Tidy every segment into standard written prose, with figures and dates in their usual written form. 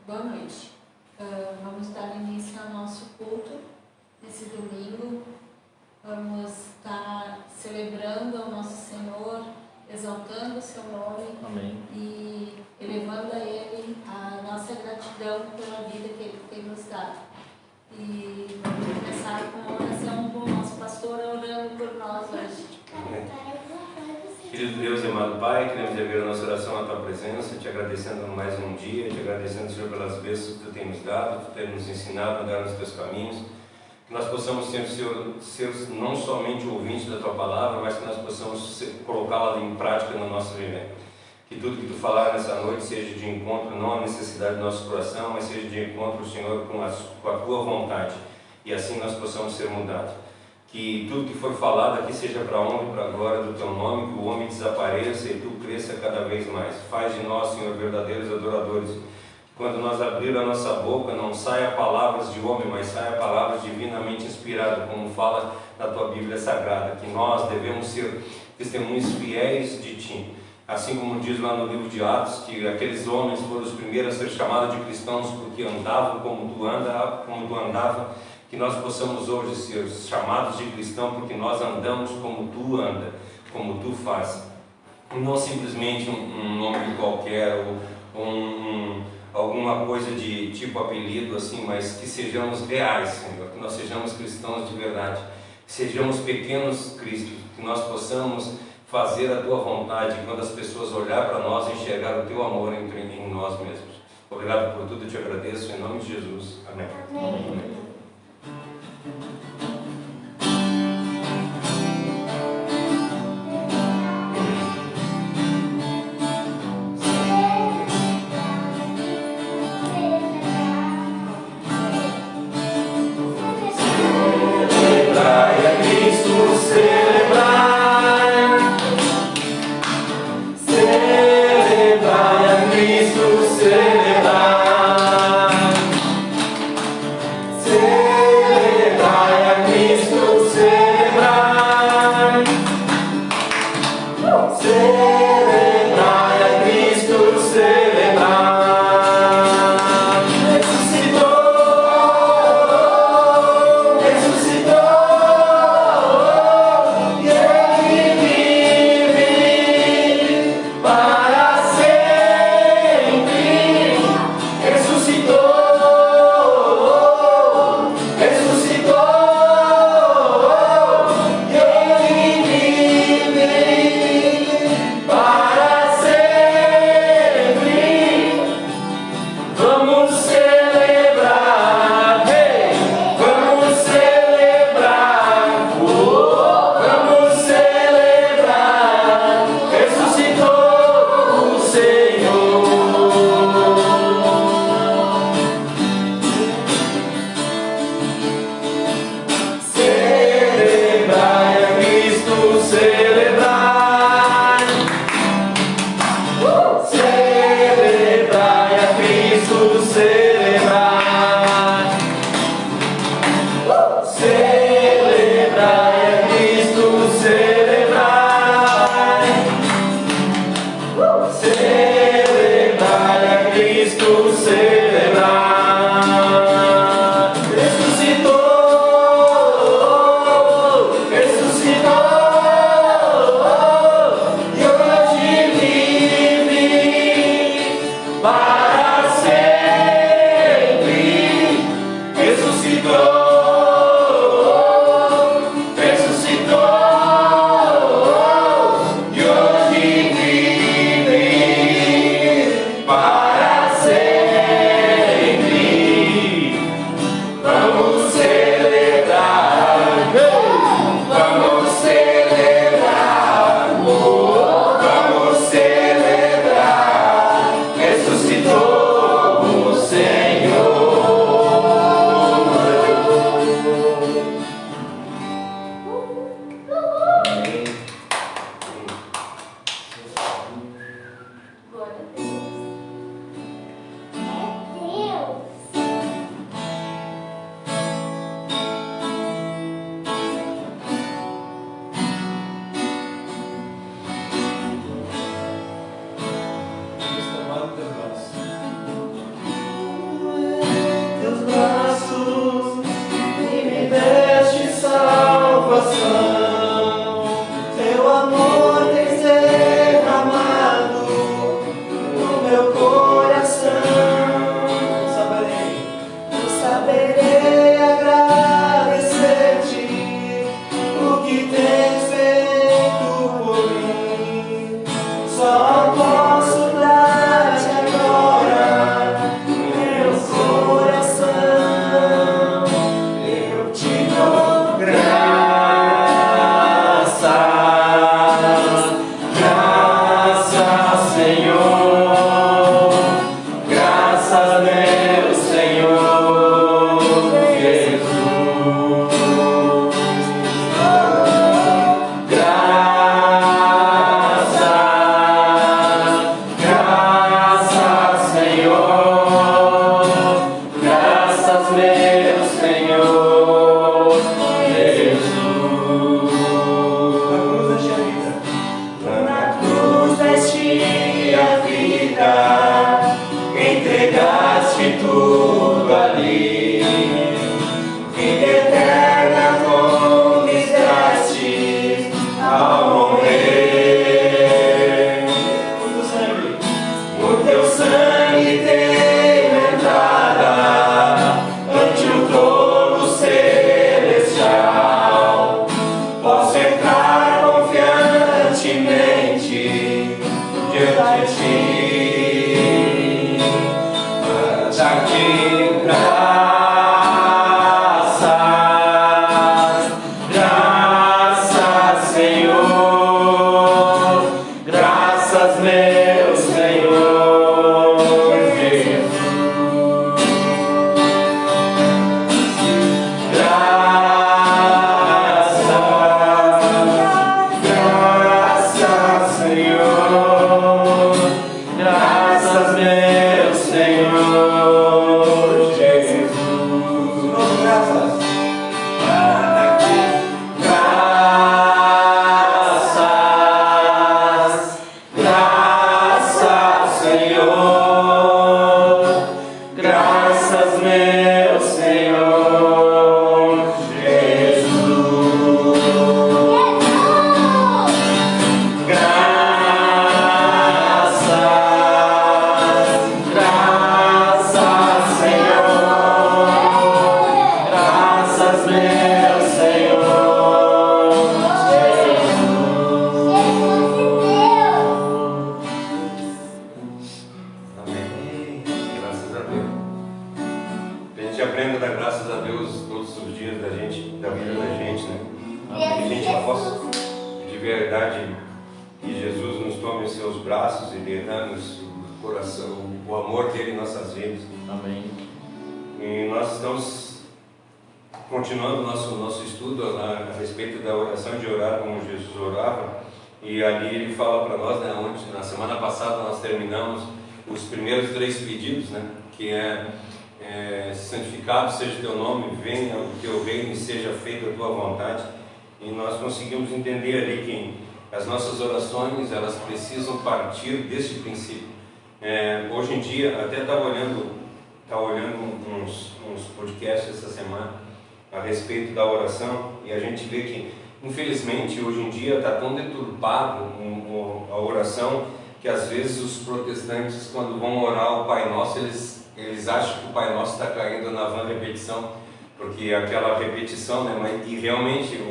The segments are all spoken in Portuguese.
Boa noite. Vamos dar início ao nosso culto nesse domingo. Vamos estar celebrando ao nosso Senhor, exaltando o seu nome. Amém. E elevando a Ele a nossa gratidão pela vida que Ele tem nos dado. E vamos começar com uma oração com o nosso pastor orando por nós hoje. Amém. Querido Deus e amado Pai, queremos dever a nossa oração à Tua presença, te agradecendo mais um dia, te agradecendo, Senhor, pelas bênçãos que Tu tem nos dado, Tu tem nos ensinado a andar nos Teus caminhos, que nós possamos ser não somente ouvintes da Tua palavra, mas que nós possamos colocá-la em prática no nosso viver. Que tudo que Tu falar nessa noite seja de encontro, não à necessidade do nosso coração, mas seja de encontro, Senhor, com a Tua vontade, e assim nós possamos ser mudados. Que tudo que for falado aqui seja para a honra e para a glória do Teu nome, que o homem desapareça e Tu cresça cada vez mais. Faz de nós, Senhor, verdadeiros adoradores. Quando nós abrir a nossa boca, não saia palavras de homem, mas saia palavras divinamente inspiradas, como fala na Tua Bíblia Sagrada, que nós devemos ser testemunhos fiéis de Ti. Assim como diz lá no livro de Atos, que aqueles homens foram os primeiros a ser chamados de cristãos porque andavam como Tu andava, que nós possamos hoje ser chamados de cristão porque nós andamos como Tu anda, como Tu faz. E não simplesmente um nome qualquer ou alguma coisa de tipo apelido assim, mas que sejamos reais, Senhor, que nós sejamos cristãos de verdade, que sejamos pequenos cristos, que nós possamos fazer a Tua vontade, quando as pessoas olhar para nós, enxergar o Teu amor em nós mesmos. Obrigado por tudo, eu te agradeço, em nome de Jesus. Amém. Amém. Ressuscitou. vida, entregaste tudo ali, vida eterna conquistaste ao morrer. Por teu sangue tenho entrada ante o trono celestial, posso entrar confiantemente diante de ti. Dar-te graças, graças, Senhor, graças, meu Senhor Jesus. Graças, graças, Senhor, graças, meu Senhor Jesus. Graças, graças, Senhor, graças, meu Senhor Jesus. Graças, Senhor, graças, meu Senhor Jesus. Amém. Graças a Deus. Que a gente aprenda a dar graças a Deus todos os dias da vida da gente, né? Que a gente possa, de verdade, que Jesus nos tome em seus braços e derrame o coração, o amor dele em nossas vidas. Amém. E nós estamos continuando nosso estudo a respeito da oração, de orar como Jesus orava. E ali ele fala para nós, né, onde na semana passada nós terminamos os primeiros 3 pedidos, né, que santificado seja o teu nome, venha o teu reino e seja feita a tua vontade. E nós conseguimos entender ali que as nossas orações, elas precisam partir deste princípio. Hoje em dia, até estava olhando uns podcasts essa semana a respeito da oração, e a gente vê que, infelizmente, hoje em dia está tão deturpado a oração, que às vezes os protestantes, quando vão orar o Pai Nosso, eles acham que o Pai Nosso está caindo na vã repetição, porque aquela repetição, né, e realmente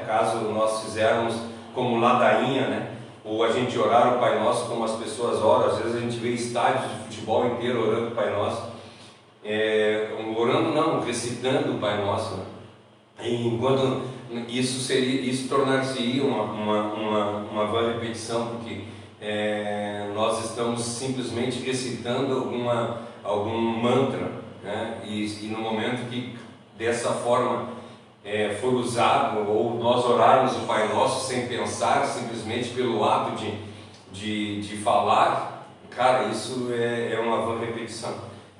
caso nós fizermos como ladainha, né, ou a gente orar o Pai Nosso como as pessoas oram. Às vezes a gente vê estádios de futebol inteiro orando o Pai Nosso, recitando o Pai Nosso, né? E enquanto isso tornar-se uma vã repetição, porque nós estamos simplesmente recitando algum mantra, né? E no momento que dessa forma for usado, ou nós orarmos o Pai Nosso sem pensar, simplesmente pelo ato de falar, cara, isso é uma vã repetição,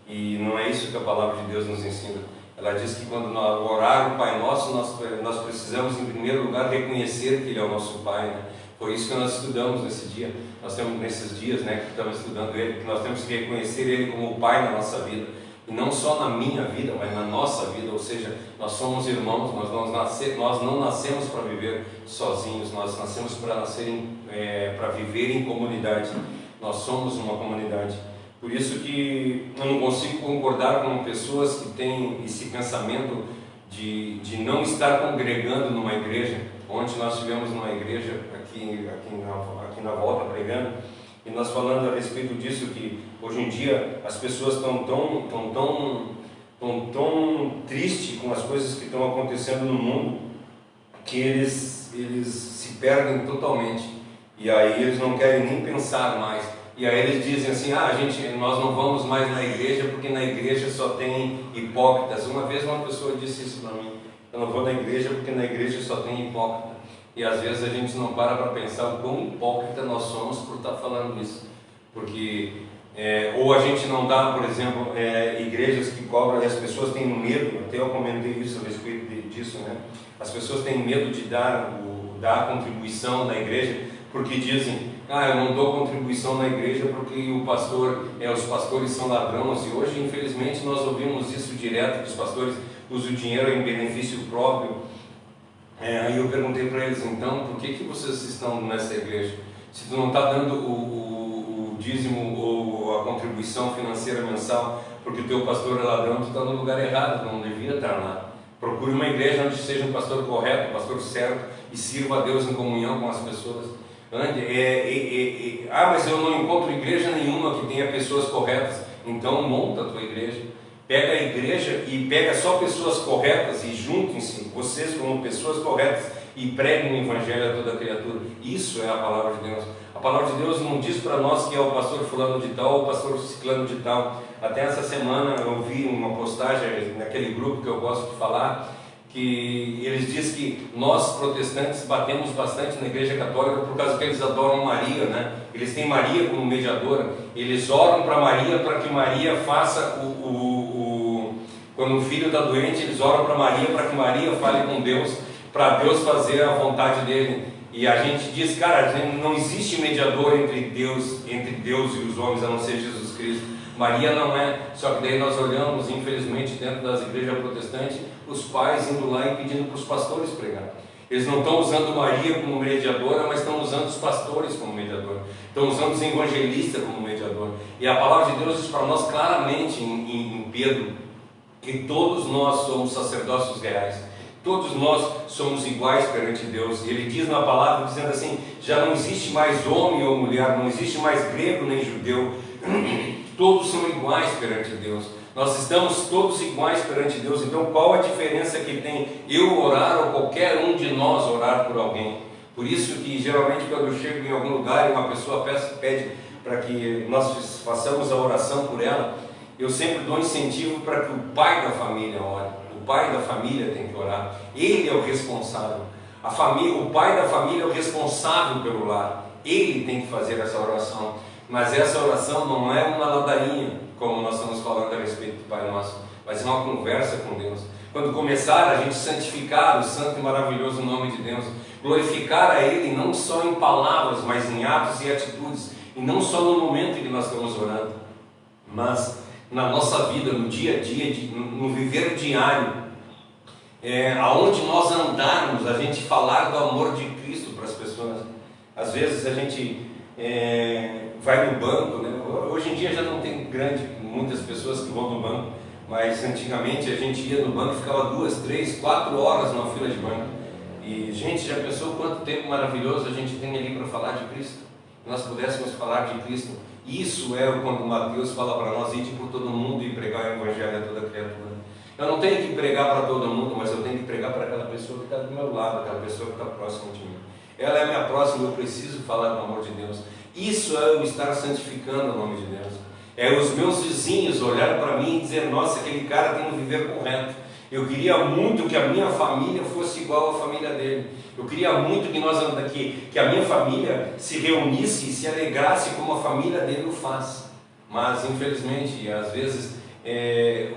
e não é isso que a palavra de Deus nos ensina. Ela diz que quando nós orar o Pai Nosso, nós precisamos em primeiro lugar reconhecer que Ele é o nosso Pai, né? Foi isso que nós estudamos nesses dias, né, que estamos estudando Ele, que nós temos que reconhecer Ele como o Pai na nossa vida, e não só na minha vida, mas na nossa vida. Ou seja, nós somos irmãos, nós não nascemos para viver sozinhos, nós nascemos para viver em comunidade. Nós somos uma comunidade. Por isso que eu não consigo concordar com pessoas que têm esse pensamento de não estar congregando numa igreja. Ontem nós estivemos numa igreja aqui na volta pregando, e nós falando a respeito disso, que hoje em dia as pessoas estão tão tristes com as coisas que estão acontecendo no mundo, que eles se perdem totalmente, e aí eles não querem nem pensar mais. E aí eles dizem assim: nós não vamos mais na igreja porque na igreja só tem hipócritas. Uma vez uma pessoa disse isso para mim: eu não vou na igreja porque na igreja só tem hipócrita. E às vezes a gente não para pensar o quão hipócrita nós somos por estar falando isso. Porque ou a gente não dá, por exemplo, igrejas que cobram, e as pessoas têm medo, até eu comentei isso a respeito disso, né? As pessoas têm medo de dar a contribuição da igreja, porque dizem: eu não dou contribuição na igreja porque os pastores são ladrões. E hoje, infelizmente, nós ouvimos isso direto, que os pastores usam o dinheiro em benefício próprio. Aí eu perguntei para eles, então, por que vocês estão nessa igreja? Se tu não está dando o dízimo ou a contribuição financeira mensal porque o teu pastor é ladrão, tu está no lugar errado, tu não devia estar lá. Procure uma igreja onde seja um pastor correto, um pastor certo, e sirva a Deus em comunhão com as pessoas. Mas eu não encontro igreja nenhuma que tenha pessoas corretas. Então monta a tua igreja. Pega a igreja e pega só pessoas corretas e juntem-se, vocês como pessoas corretas, e preguem o evangelho a toda criatura. Isso é a palavra de Deus. A palavra de Deus não diz para nós que é o pastor fulano de tal ou o pastor ciclano de tal. Até essa semana eu vi uma postagem naquele grupo que eu gosto de falar, que eles dizem que nós protestantes batemos bastante na igreja católica por causa que eles adoram Maria, né? Eles têm Maria como mediadora, eles oram para Maria para que Maria faça quando o filho está doente, eles oram para Maria para que Maria fale com Deus, para Deus fazer a vontade dele. E a gente diz, cara, não existe mediador entre Deus e os homens, a não ser Jesus Cristo. Maria não é. Só que daí nós olhamos, infelizmente, dentro das igrejas protestantes, os pais indo lá e pedindo para os pastores pregar. Eles não estão usando Maria como mediadora, mas estão usando os pastores como mediador. Estão usando os evangelistas como mediador. E a palavra de Deus diz para nós claramente em Pedro que todos nós somos sacerdócios reais. Todos nós somos iguais perante Deus. E ele diz na palavra, dizendo assim, já não existe mais homem ou mulher, não existe mais grego nem judeu. Todos são iguais perante Deus. Nós estamos todos iguais perante Deus. Então qual a diferença que tem eu orar ou qualquer um de nós orar por alguém? Por isso que geralmente quando eu chego em algum lugar e uma pessoa pede para que nós façamos a oração por ela, eu sempre dou incentivo para que o pai da família ore. O pai da família tem que orar. Ele é o responsável. O pai da família é o responsável pelo lar. Ele tem que fazer essa oração. Mas essa oração não é uma ladainha, como nós estamos falando a respeito do Pai Nosso, mas é uma conversa com Deus. Quando começar a gente santificar o santo e maravilhoso nome de Deus, glorificar a Ele não só em palavras, mas em atos e atitudes, e não só no momento em que nós estamos orando, mas na nossa vida, no dia a dia, no viver diário, aonde nós andarmos, a gente falar do amor de Cristo para as pessoas. Às vezes a gente vai no banco, né? Hoje em dia já não tem muitas pessoas que vão no banco, mas antigamente a gente ia no banco e ficava 2, 3, 4 horas na fila de banco. E gente, já pensou quanto tempo maravilhoso a gente tem ali para falar de Cristo? Nós pudéssemos falar de Cristo. Isso é quando Mateus fala para nós, ide por todo mundo e pregar o evangelho a toda criatura. Eu não tenho que pregar para todo mundo, mas eu tenho que pregar para aquela pessoa que está do meu lado, aquela pessoa que está próxima de mim. Ela é minha próxima, eu preciso falar do amor de Deus. Isso é eu estar santificando o nome de Deus. É os meus vizinhos olharem para mim e dizer, nossa, aquele cara tem um viver correto. Eu queria muito que a minha família fosse igual à família dele. Eu queria muito que a minha família se reunisse e se alegrasse como a família dele o faz. Mas, infelizmente, às vezes,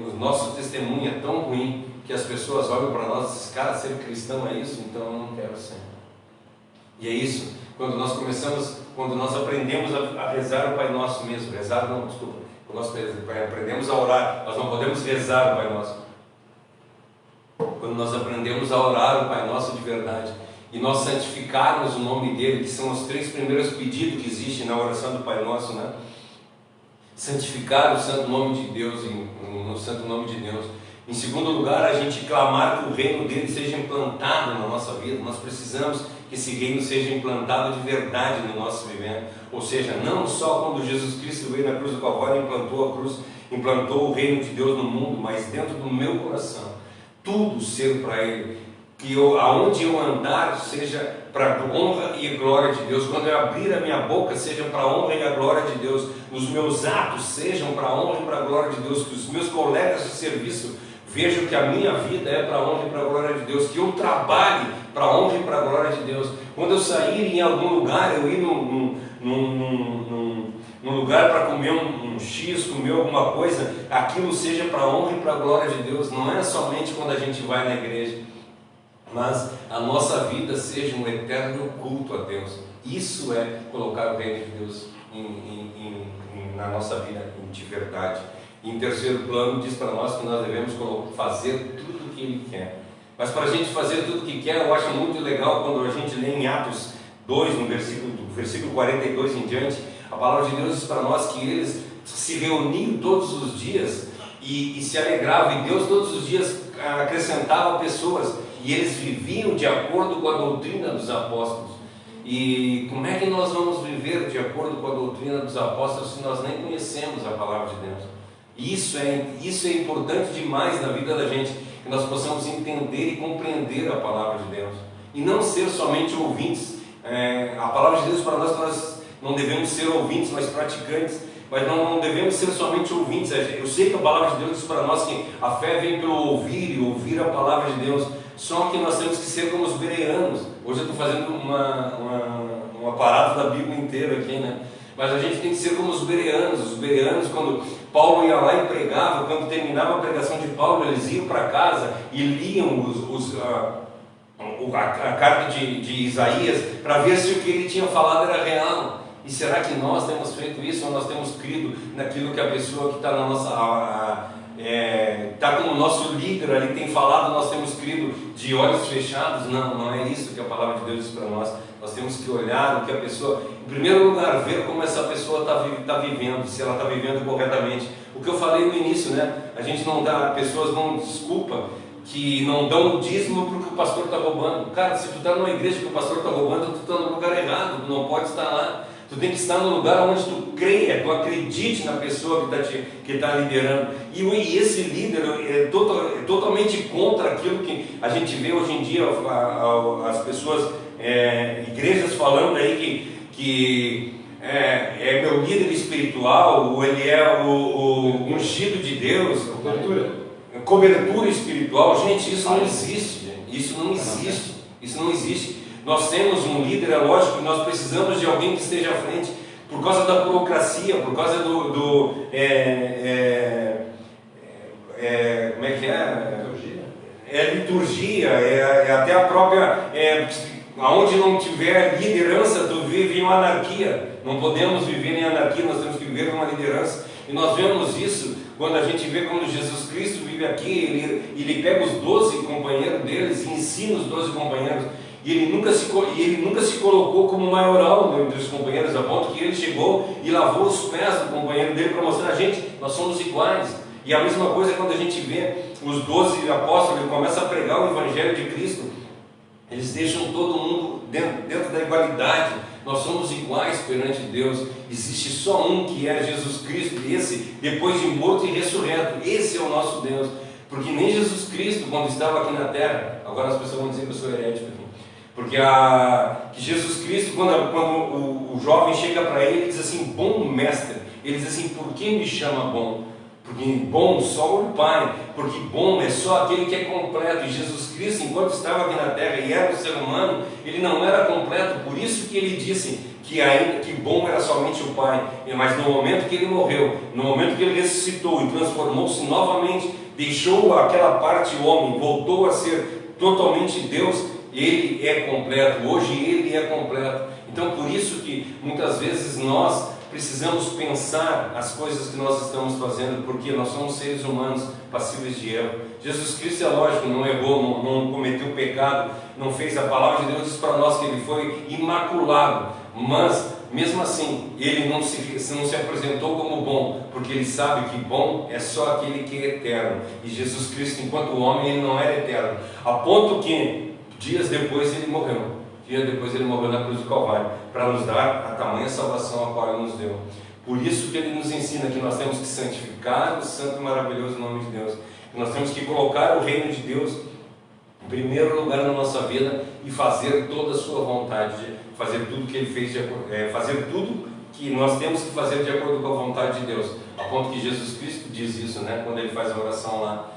o nosso testemunho é tão ruim que as pessoas olham para nós e dizem, cara, ser cristão é isso? Então eu não quero ser. E é isso, quando nós aprendemos a rezar o Pai Nosso mesmo, quando nós aprendemos a orar, nós não podemos rezar o Pai Nosso. Quando nós aprendemos a orar o Pai Nosso de verdade, e nós santificarmos o nome dele, que são os 3 primeiros pedidos que existem na oração do Pai Nosso, né? Santificar o santo nome de Deus, no santo nome de Deus. Em segundo lugar, a gente clamar que o reino dele seja implantado na nossa vida. Nós precisamos que esse reino seja implantado de verdade no nosso vivendo. Ou seja, não só quando Jesus Cristo veio na cruz do Calvário e implantou o reino de Deus no mundo, mas dentro do meu coração. Tudo ser para Ele. Que aonde eu andar seja para a honra e glória de Deus. Quando eu abrir a minha boca seja para a honra e a glória de Deus. Os meus atos sejam para a honra e para a glória de Deus. Que os meus colegas de serviço vejam que a minha vida é para a honra e para a glória de Deus. Que eu trabalhe para a honra e para a glória de Deus. Quando eu sair em algum lugar, eu ir num lugar para comer um X, comer alguma coisa, aquilo seja para a honra e para a glória de Deus. Não é somente quando a gente vai na igreja, mas a nossa vida seja um eterno culto a Deus. Isso é colocar o reino de Deus na nossa vida de verdade. Em terceiro plano, diz para nós que nós devemos fazer tudo o que Ele quer. Mas para a gente fazer tudo o que quer, eu acho muito legal quando a gente lê em Atos 2, no versículo 42 em diante, a palavra de Deus diz para nós que eles se reuniam todos os dias e se alegravam, e Deus todos os dias acrescentava pessoas, e eles viviam de acordo com a doutrina dos apóstolos. E como é que nós vamos viver de acordo com a doutrina dos apóstolos se nós nem conhecemos a palavra de Deus? Isso é importante demais na vida da gente, que nós possamos entender e compreender a palavra de Deus, e não ser somente ouvintes. A palavra de Deus para nós não devemos ser ouvintes, mas praticantes. Mas não devemos ser somente ouvintes. Eu sei que a palavra de Deus diz para nós que a fé vem pelo ouvir, e ouvir a palavra de Deus. Só que nós temos que ser como os bereanos. Hoje eu estou fazendo uma parada da Bíblia inteira aqui, né? Mas a gente tem que ser como os bereanos. Os bereanos, quando Paulo ia lá e pregava, quando terminava a pregação de Paulo, eles iam para casa e liam a carta de Isaías para ver se o que ele tinha falado era real. E será que nós temos feito isso, ou nós temos crido naquilo que a pessoa que está na nossa está como nosso líder ali tem falado? Nós temos crido de olhos fechados? Não é isso que a palavra de Deus diz para nós. Nós temos que olhar o que a pessoa, em primeiro lugar, ver como essa pessoa está vivendo, se ela está vivendo corretamente. O que eu falei no início, né? A gente não dá, pessoas não desculpa que não dão o dízimo porque o pastor está roubando. Cara, se tu está numa igreja que o pastor está roubando, tu está no lugar errado, tu não pode estar lá. Tu tem que estar no lugar onde tu creia, tu acredite na pessoa que está liderando. E esse líder é totalmente contra aquilo que a gente vê hoje em dia, as pessoas, igrejas falando aí que é meu líder espiritual, ou ele é o ungido de Deus. Cobertura espiritual. Gente, isso não existe. Isso não existe. Isso não existe. Nós temos um líder, é lógico que nós precisamos de alguém que esteja à frente, por causa da burocracia, por causa como é que é? Liturgia, até a própria, aonde não tiver liderança, tu vive em uma anarquia. Não podemos viver em anarquia, nós temos que viver em uma liderança. E nós vemos isso quando a gente vê como Jesus Cristo vive aqui. Ele pega os 12 companheiros deles e ensina os 12 companheiros. E ele nunca se colocou como maioral entre os companheiros, a ponto que ele chegou e lavou os pés do companheiro dele para mostrar a gente, nós somos iguais. E a mesma coisa quando a gente vê os 12 apóstolos, ele começa a pregar o Evangelho de Cristo, eles deixam todo mundo dentro da igualdade. Nós somos iguais perante Deus. Existe só um, que é Jesus Cristo, e esse, depois de morto e ressurreto, esse é o nosso Deus. Porque nem Jesus Cristo, quando estava aqui na terra, agora as pessoas vão dizer que eu sou herético aqui, porque que Jesus Cristo, quando o jovem chega para ele, ele diz assim: bom mestre. Ele diz assim: por que me chama bom? Porque bom só o Pai, porque bom é só aquele que é completo. E Jesus Cristo, enquanto estava aqui na terra e era um ser humano, ele não era completo. Por isso que ele disse que bom era somente o Pai. Mas no momento que ele morreu, no momento que ele ressuscitou e transformou-se novamente, deixou aquela parte homem, voltou a ser totalmente Deus, ele é completo. Hoje ele é completo. Então por isso que muitas vezes nós precisamos pensar as coisas que nós estamos fazendo, porque nós somos seres humanos passíveis de erro. Jesus Cristo, é lógico, não errou, não cometeu pecado, não fez. A palavra de Deus diz para nós que ele foi imaculado, mas mesmo assim ele não se apresentou como bom, porque ele sabe que bom é só aquele que é eterno. E Jesus Cristo, enquanto homem, ele não era eterno, a ponto que dias depois ele morreu. Depois ele morreu na cruz do Calvário, para nos dar a tamanha salvação a qual ele nos deu. Por isso que ele nos ensina que nós temos que santificar o santo e maravilhoso nome de Deus, que nós temos que colocar o reino de Deus em primeiro lugar na nossa vida e fazer toda a sua vontade, fazer tudo que ele fez, fazer tudo que nós temos que fazer de acordo com a vontade de Deus, a ponto que Jesus Cristo diz isso, né, quando ele faz a oração lá: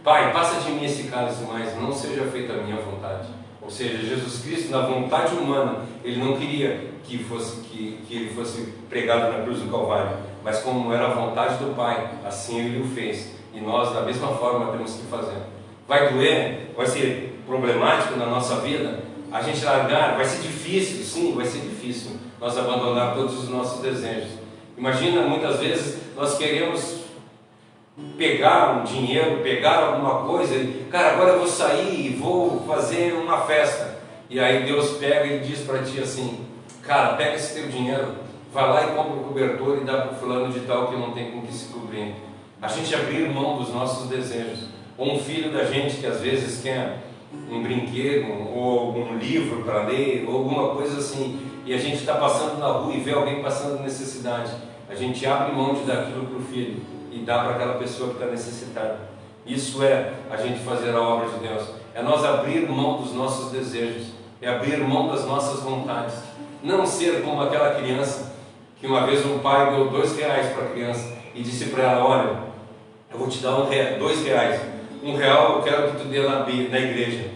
Pai, passa de mim esse cálice, mas não seja feita a minha vontade. Ou seja, Jesus Cristo, na vontade humana, ele não queria que ele fosse pregado na cruz do Calvário, mas como era a vontade do Pai, assim ele o fez. E nós, da mesma forma, temos que fazer. Vai doer? Vai ser problemático na nossa vida? a gente largar, vai ser difícil, sim, vai ser difícil nós abandonar todos os nossos desejos. Imagina, muitas vezes nós queremos pegar um dinheiro, pegar alguma coisa, e, cara, agora eu vou sair e vou fazer uma festa. E aí Deus pega e diz para ti assim: cara, pega esse teu dinheiro, vai lá e compra um cobertor e dá para o fulano de tal que não tem com que se cobrir. A gente abrir mão dos nossos desejos. Ou um filho da gente que às vezes quer um brinquedo, ou algum livro para ler, ou alguma coisa assim, e a gente está passando na rua e vê alguém passando necessidade. A gente abre mão de dar aquilo para o filho e dá para aquela pessoa que está necessitada. Isso é a gente fazer a obra de Deus. É nós abrir mão dos nossos desejos, é abrir mão das nossas vontades. Não ser como aquela criança que uma vez um pai deu R$2 para a criança e disse para ela: olha, eu vou te dar R$2. R$1 eu quero que tu dê na igreja,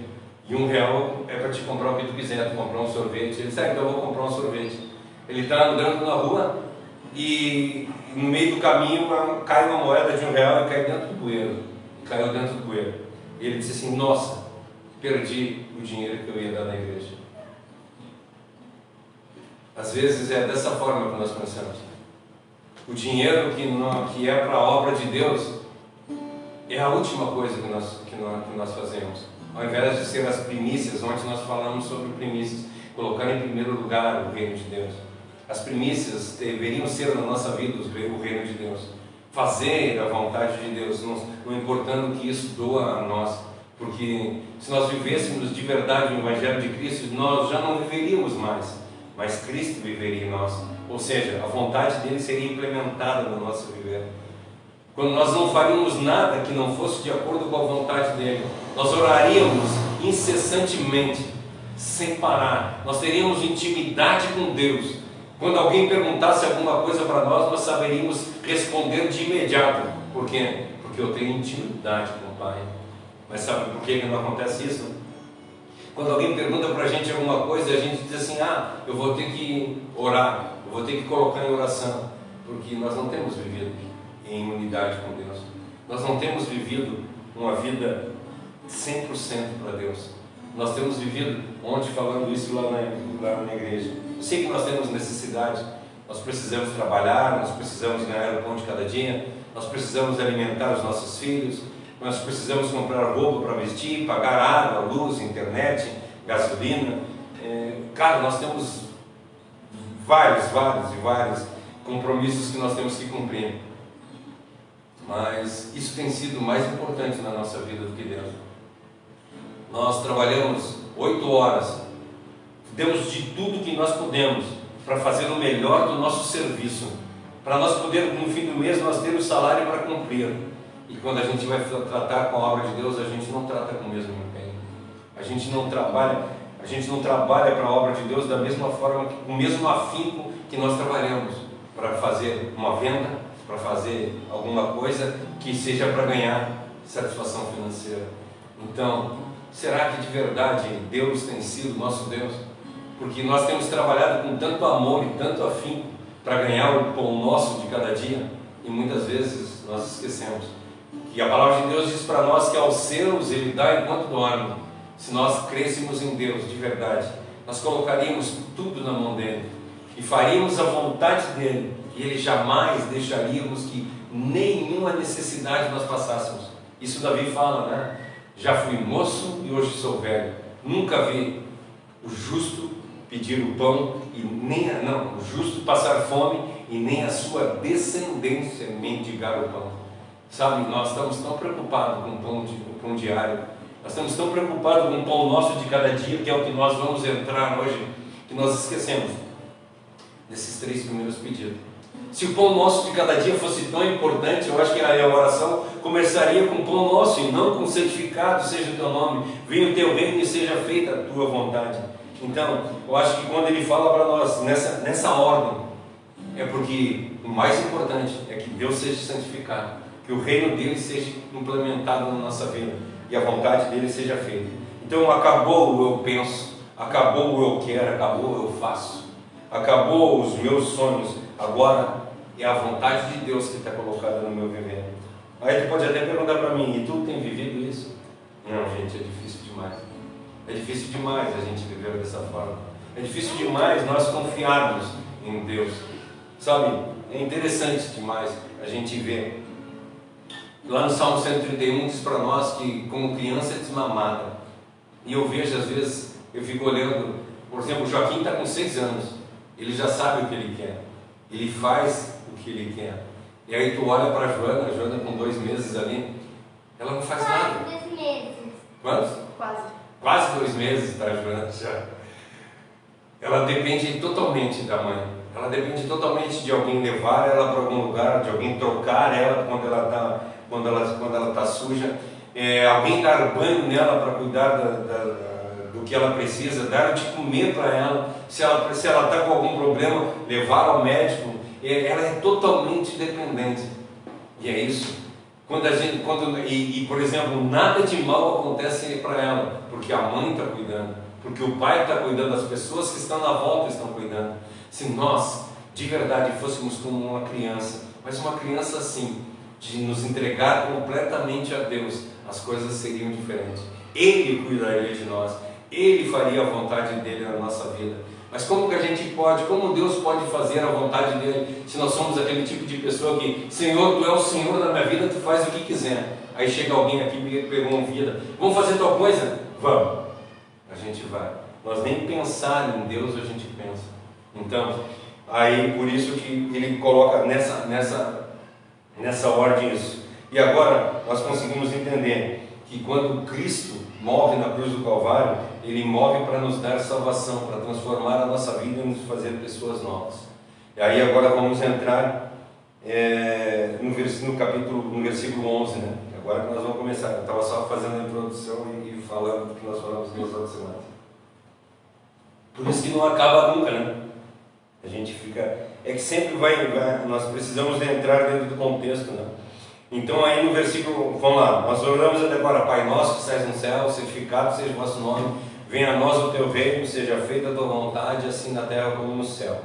e R$1 é para te comprar o que tu quiser, tu comprar um sorvete. Ele disse: então eu vou comprar um sorvete. Ele está andando na rua e no meio do caminho cai uma moeda de R$1 e cai dentro do bueiro. Caiu dentro do bueiro. E ele disse assim: nossa, perdi o dinheiro que eu ia dar na igreja. Às vezes é dessa forma que nós pensamos. O dinheiro que é para a obra de Deus é a última coisa que nós fazemos. Ao invés de ser as primícias, ontem nós falamos sobre primícias, colocar em primeiro lugar o reino de Deus. As primícias deveriam ser na nossa vida o reino de Deus. Fazer a vontade de Deus, não importando que isso doa a nós. Porque se nós vivêssemos de verdade o Evangelho de Cristo, nós já não viveríamos mais, mas Cristo viveria em nós. Ou seja, a vontade dele seria implementada no nosso viver. Quando nós não faríamos nada que não fosse de acordo com a vontade dele, nós oraríamos incessantemente, sem parar. Nós teríamos intimidade com Deus. Quando alguém perguntasse alguma coisa para nós saberíamos responder de imediato. Por quê? Porque eu tenho intimidade com o Pai. Mas sabe por que não acontece isso? Quando alguém pergunta para a gente alguma coisa, a gente diz assim: eu vou ter que orar, eu vou ter que colocar em oração, porque nós não temos vivido em unidade com Deus. Nós não temos vivido uma vida 100% para Deus. Nós temos vivido, ontem falando isso lá na igreja. Eu sei que nós temos necessidade, nós precisamos trabalhar, nós precisamos ganhar o pão de cada dia, nós precisamos alimentar os nossos filhos, nós precisamos comprar roupa para vestir, pagar água, luz, internet, gasolina. Cara, nós temos vários compromissos que nós temos que cumprir. Mas isso tem sido mais importante na nossa vida do que Deus. Nós trabalhamos 8 horas, demos de tudo que nós podemos para fazer o melhor do nosso serviço, para nós podermos, no fim do mês, nós ter o salário para cumprir. E quando a gente vai tratar com a obra de Deus, a gente não trata com o mesmo empenho. A gente não trabalha para a obra de Deus da mesma forma, com o mesmo afinco que nós trabalhamos para fazer uma venda, para fazer alguma coisa que seja para ganhar satisfação financeira. Então, será que de verdade Deus tem sido nosso Deus? Porque nós temos trabalhado com tanto amor e tanto afinco para ganhar o pão nosso de cada dia, e muitas vezes nós esquecemos que a palavra de Deus diz para nós que aos seus Ele dá enquanto dorme. Se nós crêssemos em Deus de verdade, nós colocaríamos tudo na mão dele e faríamos a vontade dele, e ele jamais deixaríamos que nenhuma necessidade nós passássemos. Isso Davi fala, né? Já fui moço e hoje sou velho, nunca vi o justo pedir o pão e o justo passar fome e nem a sua descendência mendigar o pão. Sabe, nós estamos tão preocupados com o pão diário, nós estamos tão preocupados com o pão nosso de cada dia, que é o que nós vamos entrar hoje, que nós esquecemos desses 3 primeiros pedidos. Se o pão nosso de cada dia fosse tão importante, eu acho que a oração começaria com o pão nosso e não com santificado seja o teu nome, venha o teu reino e seja feita a tua vontade. Então, eu acho que quando ele fala para nós nessa ordem, é porque o mais importante é que Deus seja santificado, que o reino dele seja implementado na nossa vida e a vontade dele seja feita. Então, acabou o eu penso, acabou o eu quero, acabou o eu faço, acabou os meus sonhos, agora é a vontade de Deus que está colocada no meu viver. Aí tu pode até perguntar para mim: e tu tem vivido isso? Não, gente, é difícil demais. É difícil demais a gente viver dessa forma. É difícil demais nós confiarmos em Deus. Sabe, é interessante demais a gente ver. Lá no Salmo 131 diz para nós que como criança é desmamada. E eu vejo às vezes, eu fico olhando, por exemplo, o Joaquim está com 6 anos. Ele já sabe o que ele quer. Ele faz o que ele quer. E aí tu olha para a Joana com 2 meses ali, ela não faz nada. 2 meses. Quantos? Quase 2 meses, tá, Joana? Já. Ela depende totalmente da mãe. Ela depende totalmente de alguém levar ela para algum lugar, de alguém trocar ela quando ela tá suja, alguém dar banho nela para cuidar do que ela precisa, dar de comer para ela. Se ela está com algum problema, levar ao médico. Ela é totalmente dependente. E é isso. Por exemplo, nada de mal acontece para ela, porque a mãe está cuidando, porque o pai está cuidando, as pessoas que estão na volta estão cuidando. Se nós, de verdade, fôssemos como uma criança, mas uma criança assim, de nos entregar completamente a Deus, as coisas seriam diferentes. Ele cuidaria de nós, Ele faria a vontade dEle na nossa vida. Mas como que a gente pode, como Deus pode fazer a vontade dEle, se nós somos aquele tipo de pessoa que, Senhor, Tu é o Senhor da minha vida, Tu faz o que quiser. Aí chega alguém aqui e pegou uma vida, vamos fazer tal coisa? Vamos. A gente vai. Nós nem pensar em Deus a gente pensa. Então, aí por isso que ele coloca nessa ordem isso. E agora nós conseguimos entender que quando Cristo morre na cruz do Calvário, Ele morre para nos dar salvação, para transformar a nossa vida e nos fazer pessoas novas. E aí agora vamos entrar no versículo 11, né? Agora que nós vamos começar. Eu estava só fazendo a introdução e falando do que nós falamos nas outras semanas. Por isso que não acaba nunca, né? A gente fica... É que sempre nós precisamos entrar dentro do contexto, né? Então aí no versículo, vamos lá, nós oramos até agora: Pai nosso que estás no céu, santificado seja o vosso nome, venha a nós o teu reino, seja feita a tua vontade, assim na terra como no céu.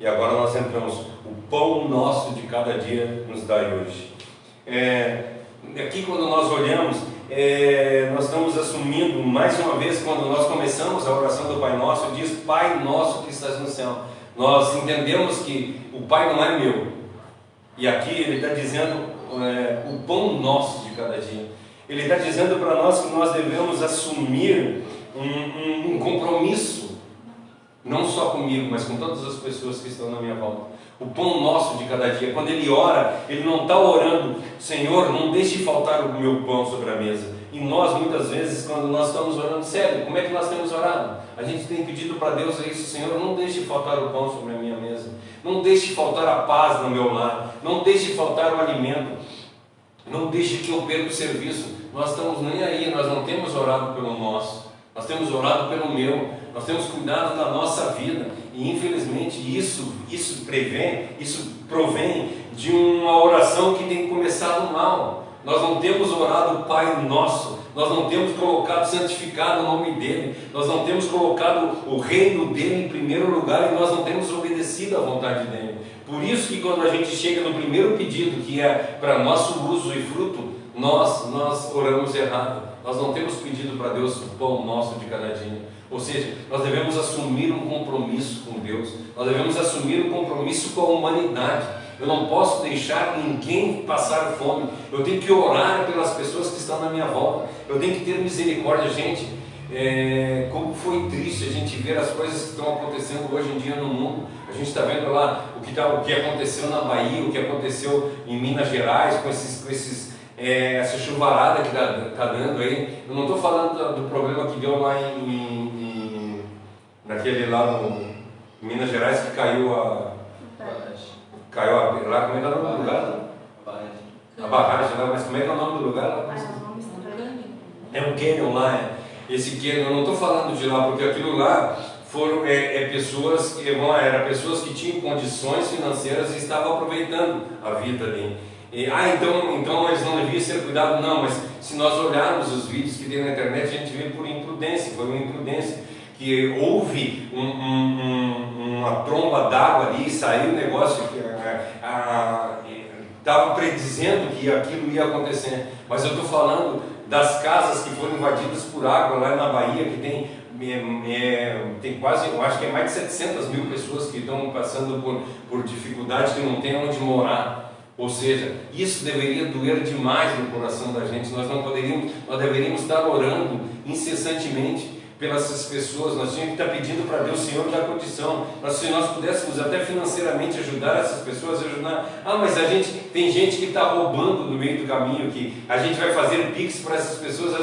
E agora nós entramos: o pão nosso de cada dia nos dai hoje. Aqui quando nós olhamos, nós estamos assumindo, mais uma vez, quando nós começamos a oração do Pai Nosso, diz: Pai nosso que estás no céu. Nós entendemos que o Pai não é meu. E aqui ele está dizendo o pão nosso de cada dia. Ele está dizendo para nós que nós devemos assumir um compromisso, não só comigo, mas com todas as pessoas que estão na minha volta. O pão nosso de cada dia. Quando ele ora, ele não está orando: Senhor, não deixe faltar o meu pão sobre a mesa. E nós, muitas vezes, quando nós estamos orando, sério, como é que nós temos orado? A gente tem pedido para Deus isso: Senhor, não deixe faltar o pão sobre a minha mesa, não deixe faltar a paz no meu lar, não deixe faltar o alimento, não deixe que eu perca o serviço. Nós estamos nem aí, nós não temos orado pelo nosso, nós temos orado pelo meu, nós temos cuidado da nossa vida. E infelizmente isso provém de uma oração que tem começado mal. Nós não temos orado o Pai Nosso, nós não temos colocado, santificado o nome dEle, nós não temos colocado o reino dEle em primeiro lugar, e nós não temos obedecido à vontade dEle. Por isso que quando a gente chega no primeiro pedido, que é para nosso uso e fruto, nós oramos errado. Nós não temos pedido para Deus o pão nosso de cada dia. Ou seja, nós devemos assumir um compromisso com Deus, nós devemos assumir um compromisso com a humanidade. Eu não posso deixar ninguém passar fome. Eu tenho que orar pelas pessoas que estão na minha volta. Eu tenho que ter misericórdia, gente. Como foi triste a gente ver as coisas que estão acontecendo hoje em dia no mundo. A gente está vendo lá o que aconteceu na Bahia, o que aconteceu em Minas Gerais, com essa chuvarada que está dando aí. Eu não estou falando do problema que deu lá naquele lá no Minas Gerais, que caiu lá, como é que é o nome do lugar? A barragem lá, mas como é que é o nome do lugar lá? É um cânion lá, esse cânion. Eu não estou falando de lá, porque aquilo lá foram eram pessoas que tinham condições financeiras e estavam aproveitando a vida ali. Então eles não deviam ser cuidados. Não, mas se nós olharmos os vídeos que tem na internet, a gente vê por imprudência. Foi uma imprudência que houve uma tromba d'água ali, saiu um negócio que estava predizendo que aquilo ia acontecer. Mas eu estou falando das casas que foram invadidas por água lá na Bahia, que tem quase, eu acho que é mais de 700 mil pessoas que estão passando por dificuldade, que não tem onde morar. Ou seja, isso deveria doer demais no coração da gente. Nós deveríamos estar orando incessantemente pelas pessoas. Nós tínhamos que estar pedindo para Deus, Senhor, dar condição. Se nós pudéssemos até financeiramente ajudar essas pessoas, mas tem gente que está roubando no meio do caminho, que a gente vai fazer pix para essas pessoas,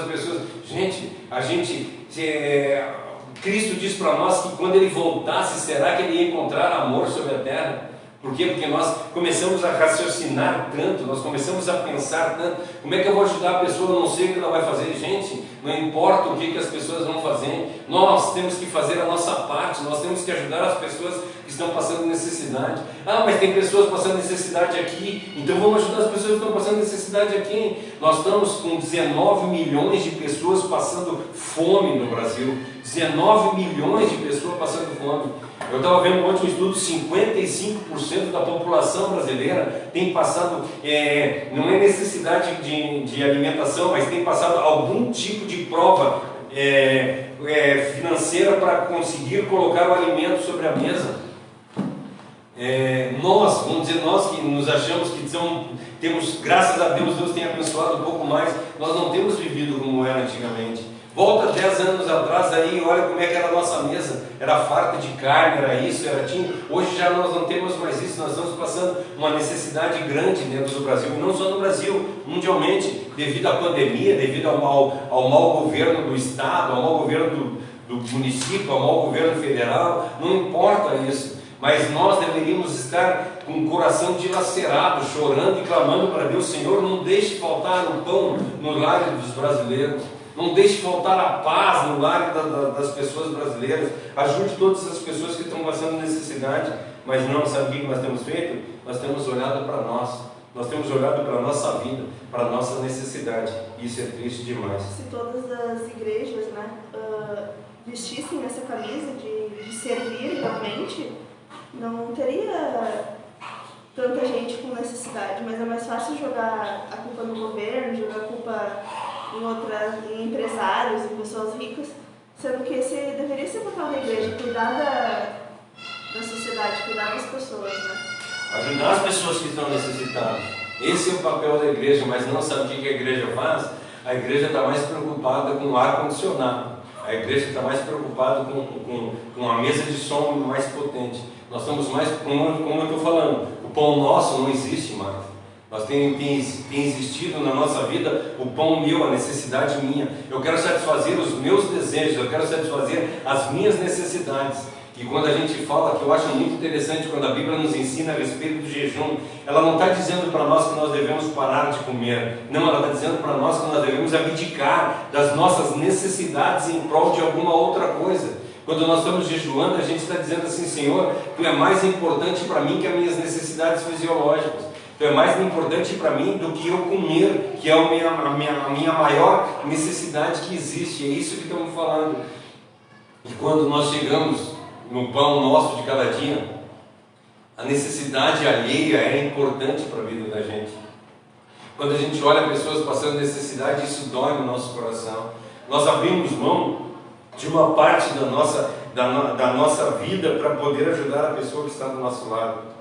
Cristo diz para nós que quando Ele voltasse, será que Ele ia encontrar amor sobre a terra? Por quê? Porque nós começamos a raciocinar tanto, nós começamos a pensar tanto. Como é que eu vou ajudar a pessoa? Eu não sei o que ela vai fazer. Gente, não importa o que as pessoas vão fazer, nós temos que fazer a nossa parte, nós temos que ajudar as pessoas que estão passando necessidade. Mas tem pessoas passando necessidade aqui, então vamos ajudar as pessoas que estão passando necessidade aqui. Nós estamos com 19 milhões de pessoas passando fome no Brasil. 19 milhões de pessoas passando fome. Eu estava vendo ontem um estudo, 55% da população brasileira tem passado, não é necessidade de alimentação, mas tem passado algum tipo de prova financeira para conseguir colocar o alimento sobre a mesa. Vamos dizer, nós que nos achamos que temos, graças a Deus, Deus tem abençoado um pouco mais, nós não temos vivido como era antigamente. Volta 10 anos atrás aí, olha como é que era a nossa mesa, era farta de carne, era isso, era tinha. Hoje já nós não temos mais isso, nós estamos passando uma necessidade grande dentro do Brasil, e não só no Brasil, mundialmente, devido à pandemia, devido ao mau governo do Estado, ao mau governo do município, ao mau governo federal, não importa isso, mas nós deveríamos estar com o coração dilacerado, chorando e clamando para Deus, Senhor, não deixe faltar o pão no lar dos brasileiros. Não deixe faltar a paz no lar das pessoas brasileiras. Ajude todas as pessoas que estão passando necessidade. Mas não, sabe o que nós temos feito? Nós temos olhado para nós. Nós temos olhado para a nossa vida, para a nossa necessidade. Isso é triste demais. Se todas as igrejas, vestissem essa camisa de servir realmente, não teria tanta gente com necessidade. Mas é mais fácil jogar a culpa no governo, jogar a culpa em empresários, em pessoas ricas, sendo que esse deveria ser o papel da igreja, cuidar da sociedade, cuidar das pessoas, Ajudar as pessoas que estão necessitadas. Esse é o papel da igreja, mas não sabe o que a igreja faz? A igreja está mais preocupada com o ar-condicionado. A igreja está mais preocupada com a mesa de som mais potente. Nós estamos mais, como eu estou falando, o pão nosso não existe mais. Tem existido na nossa vida o pão meu, a necessidade minha. Eu quero satisfazer os meus desejos, eu quero satisfazer as minhas necessidades. E quando a gente fala, que eu acho muito interessante, quando a Bíblia nos ensina a respeito do jejum, ela não está dizendo para nós que nós devemos parar de comer. Não, ela está dizendo para nós que nós devemos abdicar das nossas necessidades em prol de alguma outra coisa. Quando nós estamos jejuando, a gente está dizendo assim, Senhor, Tu é mais importante para mim que as minhas necessidades fisiológicas. Então é mais importante para mim do que eu comer, que é a minha maior necessidade que existe. É isso que estamos falando. E quando nós chegamos no pão nosso de cada dia, a necessidade alheia é importante para a vida da gente. Quando a gente olha pessoas passando necessidade, isso dói no nosso coração. Nós abrimos mão de uma parte da nossa vida para poder ajudar a pessoa que está do nosso lado.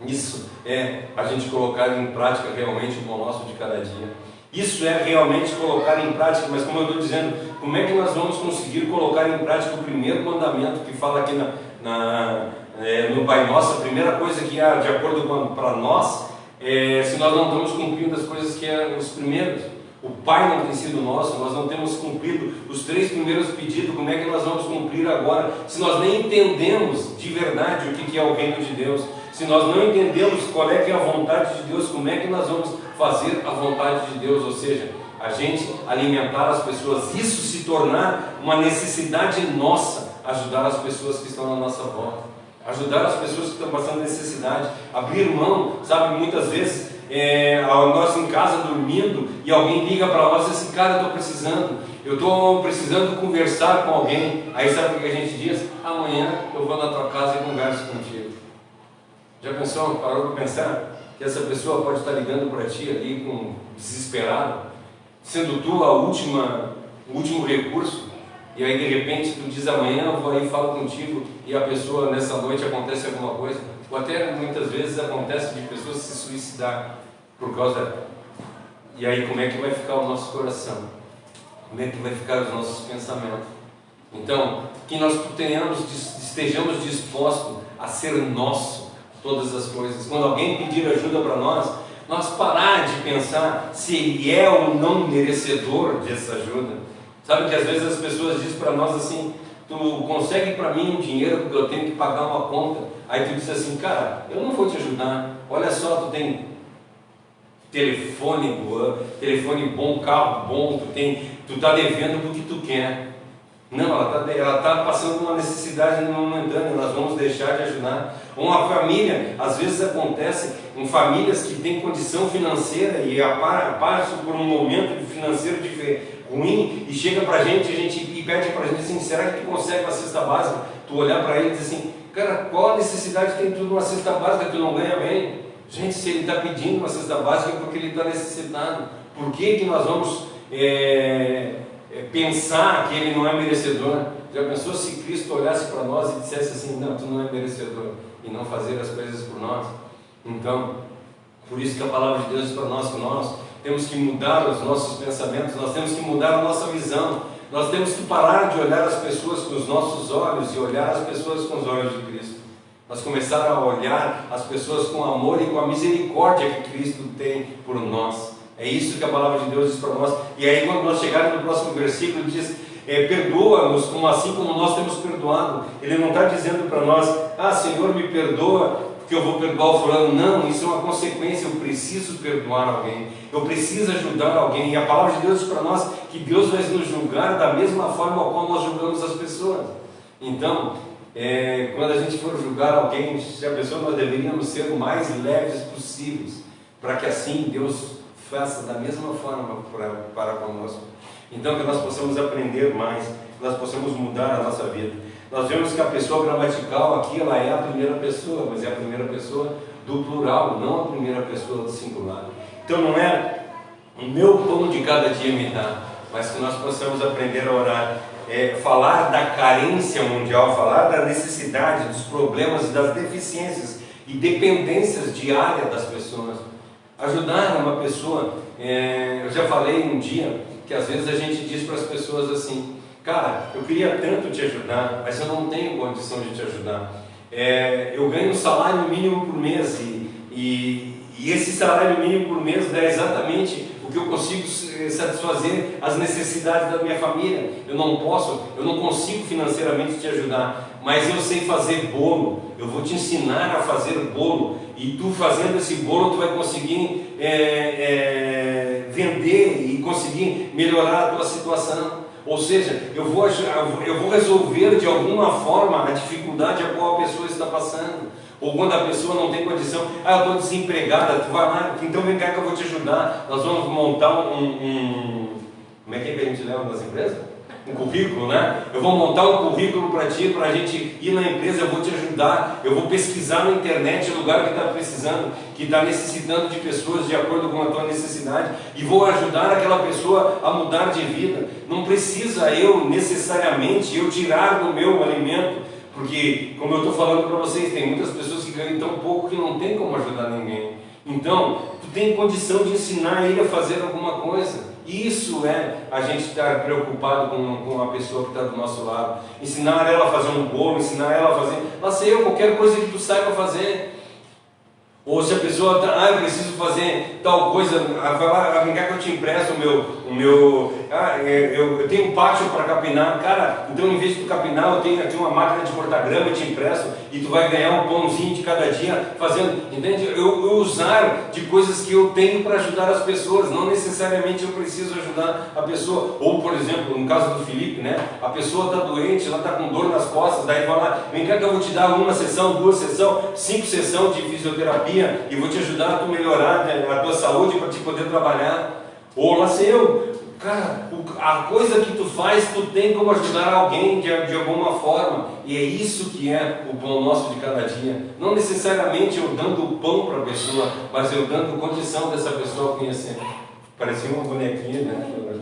Isso é a gente colocar em prática realmente o pão nosso de cada dia. Isso é realmente colocar em prática, mas como eu estou dizendo, como é que nós vamos conseguir colocar em prática o primeiro mandamento que fala aqui no Pai Nosso? A primeira coisa que há de acordo para nós, se nós não estamos cumprindo as coisas que eram os primeiros. O Pai não tem sido nosso, nós não temos cumprido os 3 primeiros pedidos, como é que nós vamos cumprir agora? Se nós nem entendemos de verdade o que é o reino de Deus, se nós não entendemos qual é que é a vontade de Deus, como é que nós vamos fazer a vontade de Deus? Ou seja, a gente alimentar as pessoas, isso se tornar uma necessidade nossa, ajudar as pessoas que estão na nossa volta, ajudar as pessoas que estão passando necessidade, abrir mão, sabe, muitas vezes nós em casa dormindo e alguém liga para nós e diz assim, cara, eu estou precisando conversar com alguém. Aí sabe o que a gente diz? Amanhã eu vou na tua casa e converso contigo. Já pensou, parou para pensar que essa pessoa pode estar ligando para ti ali desesperado, sendo tu o último recurso, e aí de repente tu diz amanhã eu vou aí e falo contigo, e a pessoa nessa noite acontece alguma coisa, ou até muitas vezes acontece de pessoas se suicidar por causa. E aí como é que vai ficar o nosso coração? Como é que vai ficar os nossos pensamentos? Então, que nós estejamos dispostos a ser nosso todas as coisas. Quando alguém pedir ajuda para nós parar de pensar se ele é ou não merecedor dessa ajuda. Sabe que às vezes as pessoas dizem para nós assim: tu consegue para mim um dinheiro porque eu tenho que pagar uma conta. Aí tu diz assim: cara, eu não vou te ajudar. Olha só, tu tem telefone bom, carro bom, tu tá devendo porque tu quer. Não, ela tá passando uma necessidade momentânea, nós vamos deixar de ajudar. Uma família, às vezes acontece em famílias que têm condição financeira e passam por um momento financeiro ruim e chega pra gente e pede pra gente assim: será que tu consegue uma cesta básica? Tu olhar para ele e dizer assim: cara, qual a necessidade tem tu de uma cesta básica que tu não ganha bem? Gente, se ele está pedindo uma cesta básica é porque ele está necessitado. Por que nós vamos pensar que ele não é merecedor? Já pensou se Cristo olhasse para nós e dissesse assim: não, tu não é merecedor, e não fazer as coisas por nós? Então, por isso que a palavra de Deus diz para nós que nós temos que mudar os nossos pensamentos, nós temos que mudar a nossa visão, nós temos que parar de olhar as pessoas com os nossos olhos e olhar as pessoas com os olhos de Cristo. Nós começar a olhar as pessoas com amor e com a misericórdia que Cristo tem por nós. É isso que a palavra de Deus diz para nós. E aí quando nós chegarmos no próximo versículo, diz: perdoa-nos assim como nós temos perdoado. Ele não está dizendo para nós: ah, Senhor, me perdoa porque eu vou perdoar o fulano. Não, isso é uma consequência. Eu preciso perdoar alguém, eu preciso ajudar alguém. E a palavra de Deus diz para nós que Deus vai nos julgar da mesma forma ao qual nós julgamos as pessoas. Então, quando a gente for julgar alguém, se a pessoa, nós deveríamos ser o mais leves possíveis, para que assim Deus faça da mesma forma para conosco. Então, que nós possamos aprender mais, que nós possamos mudar a nossa vida. Nós vemos que a pessoa gramatical aqui, ela é a primeira pessoa, mas é a primeira pessoa do plural, não a primeira pessoa do singular. Então não é o meu pão de cada dia me dá, mas que nós possamos aprender a orar, falar da carência mundial, falar da necessidade, dos problemas e das deficiências e dependências diárias das pessoas. Ajudar uma pessoa, eu já falei um dia que às vezes a gente diz para as pessoas assim: cara, eu queria tanto te ajudar, mas eu não tenho condição de te ajudar. Eu ganho um salário mínimo por mês e esse salário mínimo por mês é exatamente o que eu consigo satisfazer as necessidades da minha família. Eu não consigo financeiramente te ajudar, mas eu sei fazer bolo, eu vou te ensinar a fazer bolo, e tu fazendo esse bolo tu vai conseguir vender e conseguir melhorar a tua situação. Ou seja, eu vou resolver de alguma forma a dificuldade a qual a pessoa está passando. Ou quando a pessoa não tem condição: eu estou desempregada, tu vai lá, então vem cá que eu vou te ajudar. Nós vamos montar como é que a gente leva nas empresas? Um currículo, né? Eu vou montar um currículo para ti, para a gente ir na empresa, eu vou te ajudar. Eu vou pesquisar na internet o lugar que está precisando, que está necessitando de pessoas de acordo com a tua necessidade, e vou ajudar aquela pessoa a mudar de vida. Não precisa necessariamente tirar do meu alimento, porque, como eu estou falando para vocês, tem muitas pessoas que ganham tão pouco que não tem como ajudar ninguém. Então, tu tem condição de ensinar ele a fazer alguma coisa. Isso é a gente estar preocupado com a pessoa que está do nosso lado. Ensinar ela a fazer um bolo, ensinar ela a fazer, lá sei eu, qualquer coisa que tu saiba fazer. Ou se a pessoa está: eu preciso fazer tal coisa, vai lá, vem cá que eu te empresto eu tenho um pátio para capinar. Cara, então em vez de tu capinar, eu tenho aqui uma máquina de cortar grama, eu te empresto, e tu vai ganhar um pãozinho de cada dia fazendo, entende? Eu usar de coisas que eu tenho para ajudar as pessoas, não necessariamente eu preciso ajudar a pessoa. Ou, por exemplo, no caso do Felipe, né? A pessoa está doente, ela está com dor nas costas, daí vai lá: vem cá que eu vou te dar uma sessão, 2 sessões, 5 sessões de fisioterapia, e vou te ajudar a tu melhorar a tua saúde para te poder trabalhar. Ou lá sei eu, cara, a coisa que tu faz, tu tem como ajudar alguém de alguma forma. E é isso que é o pão nosso de cada dia. Não necessariamente eu dando o pão para a pessoa, mas eu dando condição dessa pessoa conhecer. Parecia uma bonequinha, né?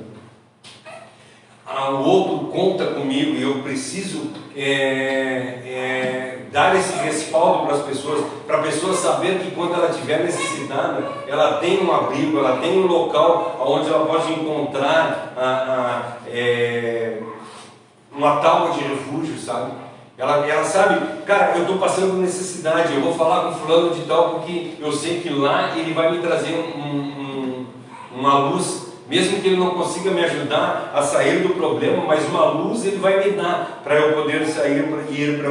O outro conta comigo e eu preciso dar esse respaldo para a pessoa saber que quando ela estiver necessitada, ela tem um abrigo, ela tem um local onde ela pode encontrar uma tábua de refúgio, sabe? Ela sabe, cara, eu estou passando necessidade, eu vou falar com fulano de tal porque eu sei que lá ele vai me trazer uma luz, mesmo que ele não consiga me ajudar a sair do problema, mas uma luz ele vai me dar para eu poder sair e ir para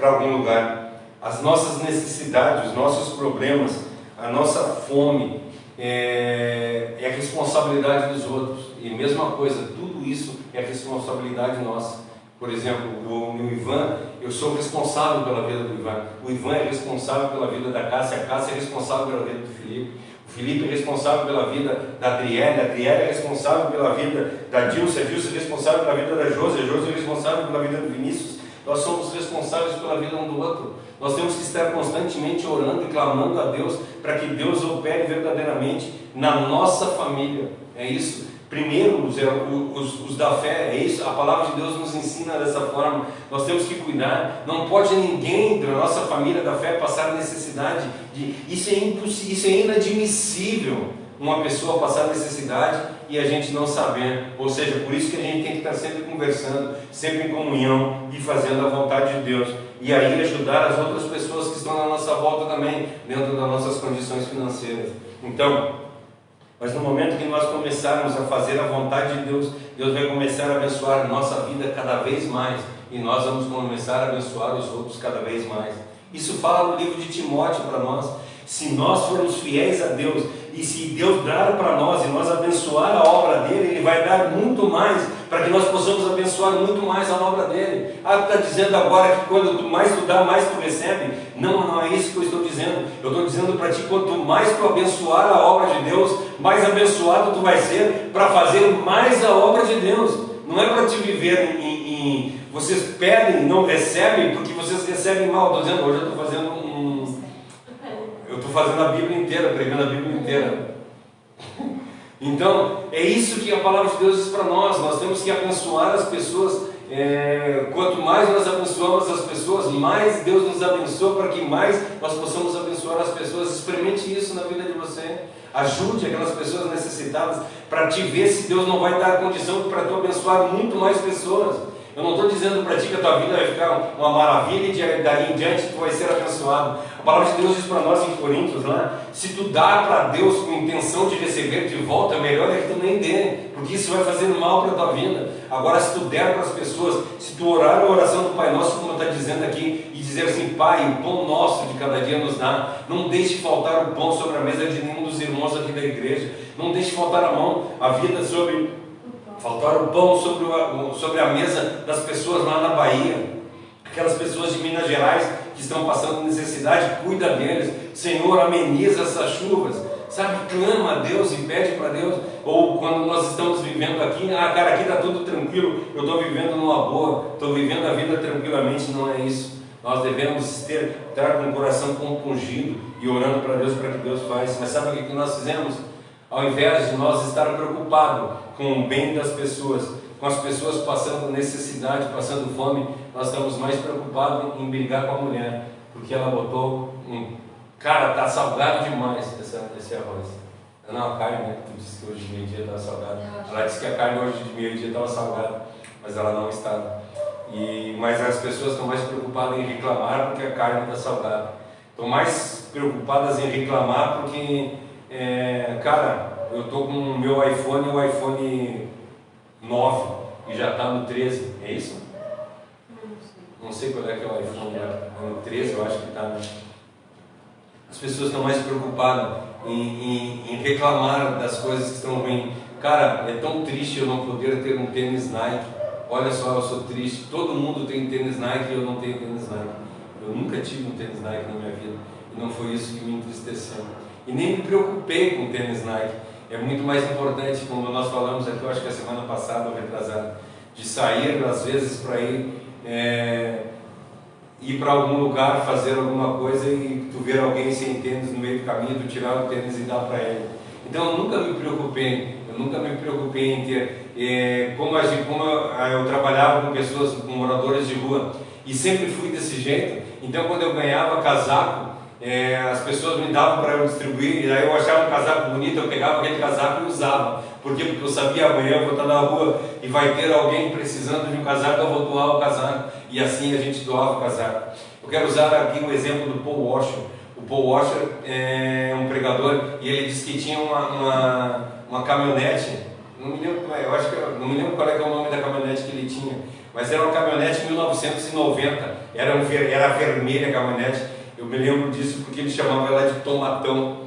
algum lugar. As nossas necessidades, os nossos problemas, a nossa fome é responsabilidade dos outros. E mesma coisa, tudo isso é responsabilidade nossa. Por exemplo, o Ivan, eu sou responsável pela vida do Ivan. O Ivan é responsável pela vida da Cássia, a Cássia é responsável pela vida do Felipe. O Felipe é responsável pela vida da Adriele, a Adriele é responsável pela vida da Dilce, a Dilce é responsável pela vida da Josi, a Josi é responsável pela vida do Vinícius. Nós somos responsáveis pela vida um do outro. Nós temos que estar constantemente orando e clamando a Deus para que Deus opere verdadeiramente na nossa família. É isso. Primeiro, os da fé, é isso, a palavra de Deus nos ensina dessa forma. Nós temos que cuidar, não pode ninguém da nossa família da fé passar necessidade. Isso é impossível, isso é inadmissível, uma pessoa passar necessidade e a gente não saber. Ou seja, por isso que a gente tem que estar sempre conversando, sempre em comunhão e fazendo a vontade de Deus. E aí ajudar as outras pessoas que estão na nossa volta também, dentro das nossas condições financeiras. Então, mas no momento que nós começarmos a fazer a vontade de Deus, Deus vai começar a abençoar a nossa vida cada vez mais. E nós vamos começar a abençoar os outros cada vez mais. Isso fala no livro de Timóteo para nós. Se nós formos fiéis a Deus, e se Deus dar para nós, e nós abençoar a obra dele, Ele vai dar muito mais, para que nós possamos abençoar muito mais a obra dele. Está dizendo agora que quando mais tu dá, mais tu recebe? Não é isso que eu estou dizendo. Eu estou dizendo para ti, quanto mais tu abençoar a obra de Deus, mais abençoado tu vai ser para fazer mais a obra de Deus. Não é para te viver vocês pedem e não recebem, porque vocês recebem mal. Estou dizendo, hoje eu estou fazendo eu estou fazendo a Bíblia inteira, pregando a Bíblia inteira. Então, é isso que a palavra de Deus diz para nós. Nós temos que abençoar as pessoas. Quanto mais nós abençoamos as pessoas, mais Deus nos abençoa, para que mais nós possamos abençoar as pessoas. Experimente isso na vida de você. Ajude aquelas pessoas necessitadas, para te ver se Deus não vai dar condição para tu abençoar muito mais pessoas. Eu não estou dizendo para ti que a tua vida vai ficar uma maravilha e daí em diante tu vai ser abençoado. A palavra de Deus diz para nós em Coríntios lá, se tu dá para Deus com intenção de receber de volta, melhor é que tu nem dê, porque isso vai fazer mal para a tua vida. Agora, se tu der para as pessoas, se tu orar a oração do Pai Nosso, como está dizendo aqui, e dizer assim, Pai, o pão nosso de cada dia nos dá, não deixe faltar o pão sobre a mesa de nenhum dos irmãos aqui da igreja, não deixe faltar a vida faltar o pão sobre a mesa das pessoas lá na Bahia, aquelas pessoas de Minas Gerais que estão passando necessidade, cuida deles. Senhor, ameniza essas chuvas, sabe, clama a Deus e pede para Deus. Ou quando nós estamos vivendo aqui, cara, aqui está tudo tranquilo, eu estou vivendo numa boa, estou vivendo a vida tranquilamente. Não é isso. Nós devemos estar com o coração compungido e orando para Deus, para que Deus faça. Mas sabe o que nós fizemos? Ao invés de nós estar preocupados com o bem das pessoas, com as pessoas passando necessidade, passando fome, nós estamos mais preocupados em brigar com a mulher, porque ela botou cara, está salgado demais esse arroz. Não, a carne, né? Tu disse que hoje de meio-dia estava salgada. Ela disse que a carne hoje de meio-dia estava salgada, mas ela não estava. Mas as pessoas estão mais preocupadas em reclamar porque a carne está salgada. Estão mais preocupadas em reclamar porque... cara, eu estou com o meu iPhone, o iPhone 9 e já está no 13, é isso? Não sei qual é que é o iPhone, no 13 eu acho que está. As pessoas estão mais preocupadas em reclamar das coisas que estão ruins. Cara, é tão triste eu não poder ter um tênis Nike. Olha só, eu sou triste, todo mundo tem tênis Nike e eu não tenho tênis Nike. Eu nunca tive um tênis Nike na minha vida e não foi isso que me entristeceu. E nem me preocupei com o tênis Nike. É muito mais importante, como nós falamos aqui, eu acho que a semana passada ou retrasada, de sair às vezes para ir para algum lugar, fazer alguma coisa e tu ver alguém sem tênis no meio do caminho, tu tirar o tênis e dar para ele. Então eu nunca me preocupei em ter, como eu trabalhava com pessoas, com moradores de rua, e sempre fui desse jeito. Então quando eu ganhava casaco, as pessoas me davam para eu distribuir, e aí eu achava um casaco bonito, eu pegava aquele casaco e usava. Por quê? Porque eu sabia, amanhã eu vou estar na rua e vai ter alguém precisando de um casaco, eu vou doar o casaco. E assim a gente doava o casaco. Eu quero usar aqui o exemplo do Paul Washer. O Paul Washer é um pregador e ele disse que tinha uma caminhonete, não me lembro qual é o nome da caminhonete que ele tinha, mas era uma caminhonete 1990, era vermelha a caminhonete, eu me lembro disso porque ele chamava ela de Tomatão.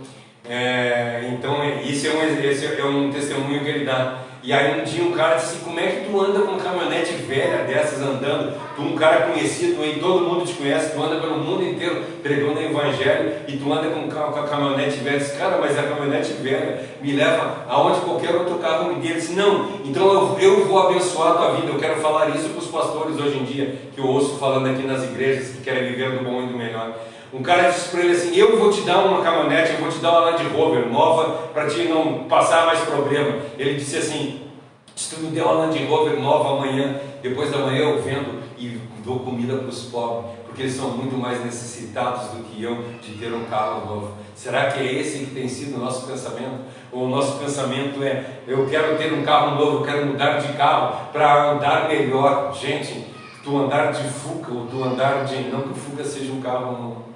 Então esse é um testemunho que ele dá. E aí um dia um cara disse assim: como é que tu anda com uma caminhonete velha dessas andando? Tu um cara conhecido aí, todo mundo te conhece, tu anda pelo mundo inteiro pregando o evangelho e tu anda com a caminhonete velha. Disse: cara, mas a caminhonete velha me leva aonde qualquer outro carro me dê. Ele disse: não, então eu vou abençoar a tua vida. Eu quero falar isso para os pastores hoje em dia, que eu ouço falando aqui nas igrejas, que querem viver do bom e do melhor. Um cara disse para ele assim: eu vou te dar uma caminhonete, eu vou te dar uma Land Rover nova para ti não passar mais problema. Ele disse assim: se tu me der uma Land Rover nova amanhã, depois da manhã eu vendo e dou comida para os pobres, porque eles são muito mais necessitados do que eu de ter um carro novo. Será que é esse que tem sido o nosso pensamento? Ou o nosso pensamento é: eu quero ter um carro novo, eu quero mudar de carro para andar melhor? Gente, tu andar de Fuca, ou tu andar de... não que o Fuca seja um carro novo,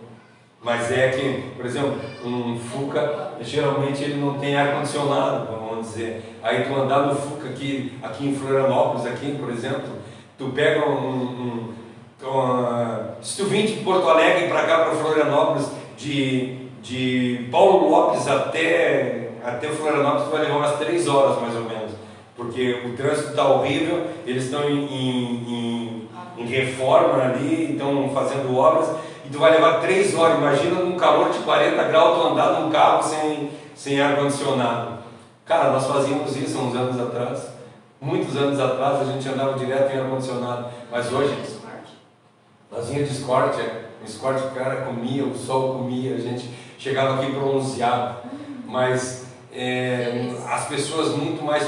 mas é que, por exemplo, um Fuca, geralmente ele não tem ar-condicionado, vamos dizer. Aí tu andar no Fuca aqui em Florianópolis, aqui, por exemplo, tu pega se tu vir de Porto Alegre para cá, para Florianópolis, de Paulo Lopes até Florianópolis, tu vai levar umas 3 horas mais ou menos, porque o trânsito está horrível, eles estão em reforma ali, estão fazendo obras, e tu vai levar 3 horas. Imagina num calor de 40 graus tu andar num carro sem ar-condicionado. Cara, nós fazíamos isso há uns anos atrás, muitos anos atrás, a gente andava direto em ar-condicionado, mas hoje nós vinha de Escort, o Escort, o cara comia, o sol comia, a gente chegava aqui bronzeado, mas as pessoas estão muito mais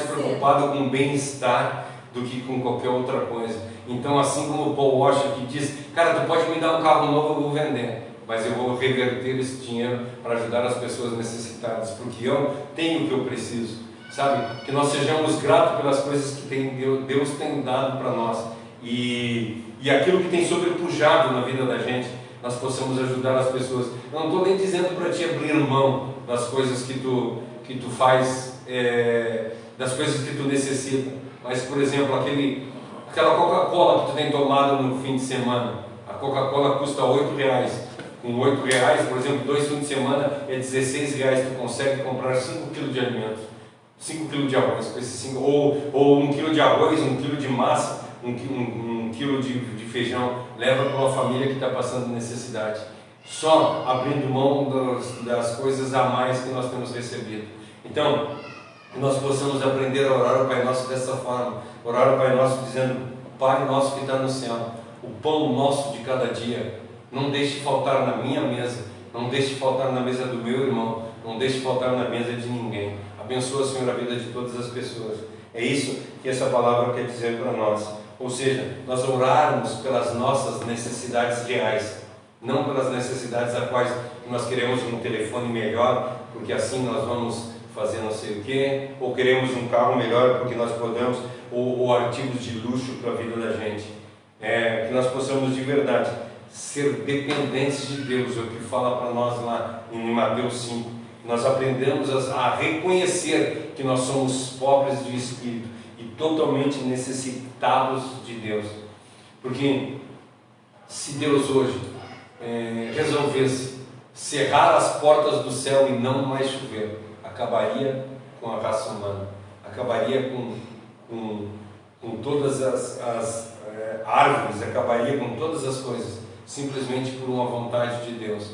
preocupadas com o bem-estar do que com qualquer outra coisa. Então, assim como o Paul Washer que diz: cara, tu pode me dar um carro novo, eu vou vender, mas eu vou reverter esse dinheiro para ajudar as pessoas necessitadas, porque eu tenho o que eu preciso, sabe? Que nós sejamos gratos pelas coisas que Deus tem dado para nós, e aquilo que tem sobrepujado na vida da gente, nós possamos ajudar as pessoas. Eu não estou nem dizendo para te abrir mão das coisas que tu faz, das coisas que tu necessita, mas, por exemplo, aquela Coca-Cola que tu tem tomado no fim de semana, a Coca-Cola custa R$8. Com R$8, por exemplo, 2 fins de semana é R$16, tu consegue comprar 5 kg de alimentos, 5 kg de arroz, ou 1 kg de arroz, 1 kg de massa, 1 kg de feijão, leva para uma família que está passando necessidade, só abrindo mão das coisas a mais que nós temos recebido. Então, que nós possamos aprender a orar ao Pai Nosso dessa forma, orar ao Pai Nosso dizendo: Pai Nosso que está no céu, o pão nosso de cada dia, não deixe faltar na minha mesa, não deixe faltar na mesa do meu irmão, não deixe faltar na mesa de ninguém. Abençoa, Senhor, a vida de todas as pessoas. É isso que essa palavra quer dizer para nós. Ou seja, nós orarmos pelas nossas necessidades reais, não pelas necessidades a quais nós queremos um telefone melhor, porque assim nós vamos fazer não sei o que, ou queremos um carro melhor porque nós podemos, ou artigos de luxo para a vida da gente. Que nós possamos de verdade ser dependentes de Deus, é o que fala para nós lá em Mateus 5. Nós aprendemos a reconhecer que nós somos pobres de espírito e totalmente necessitados de Deus. Porque se Deus hoje resolvesse cerrar as portas do céu e não mais chover, acabaria com a raça humana, acabaria com todas as árvores, acabaria com todas as coisas, simplesmente por uma vontade de Deus.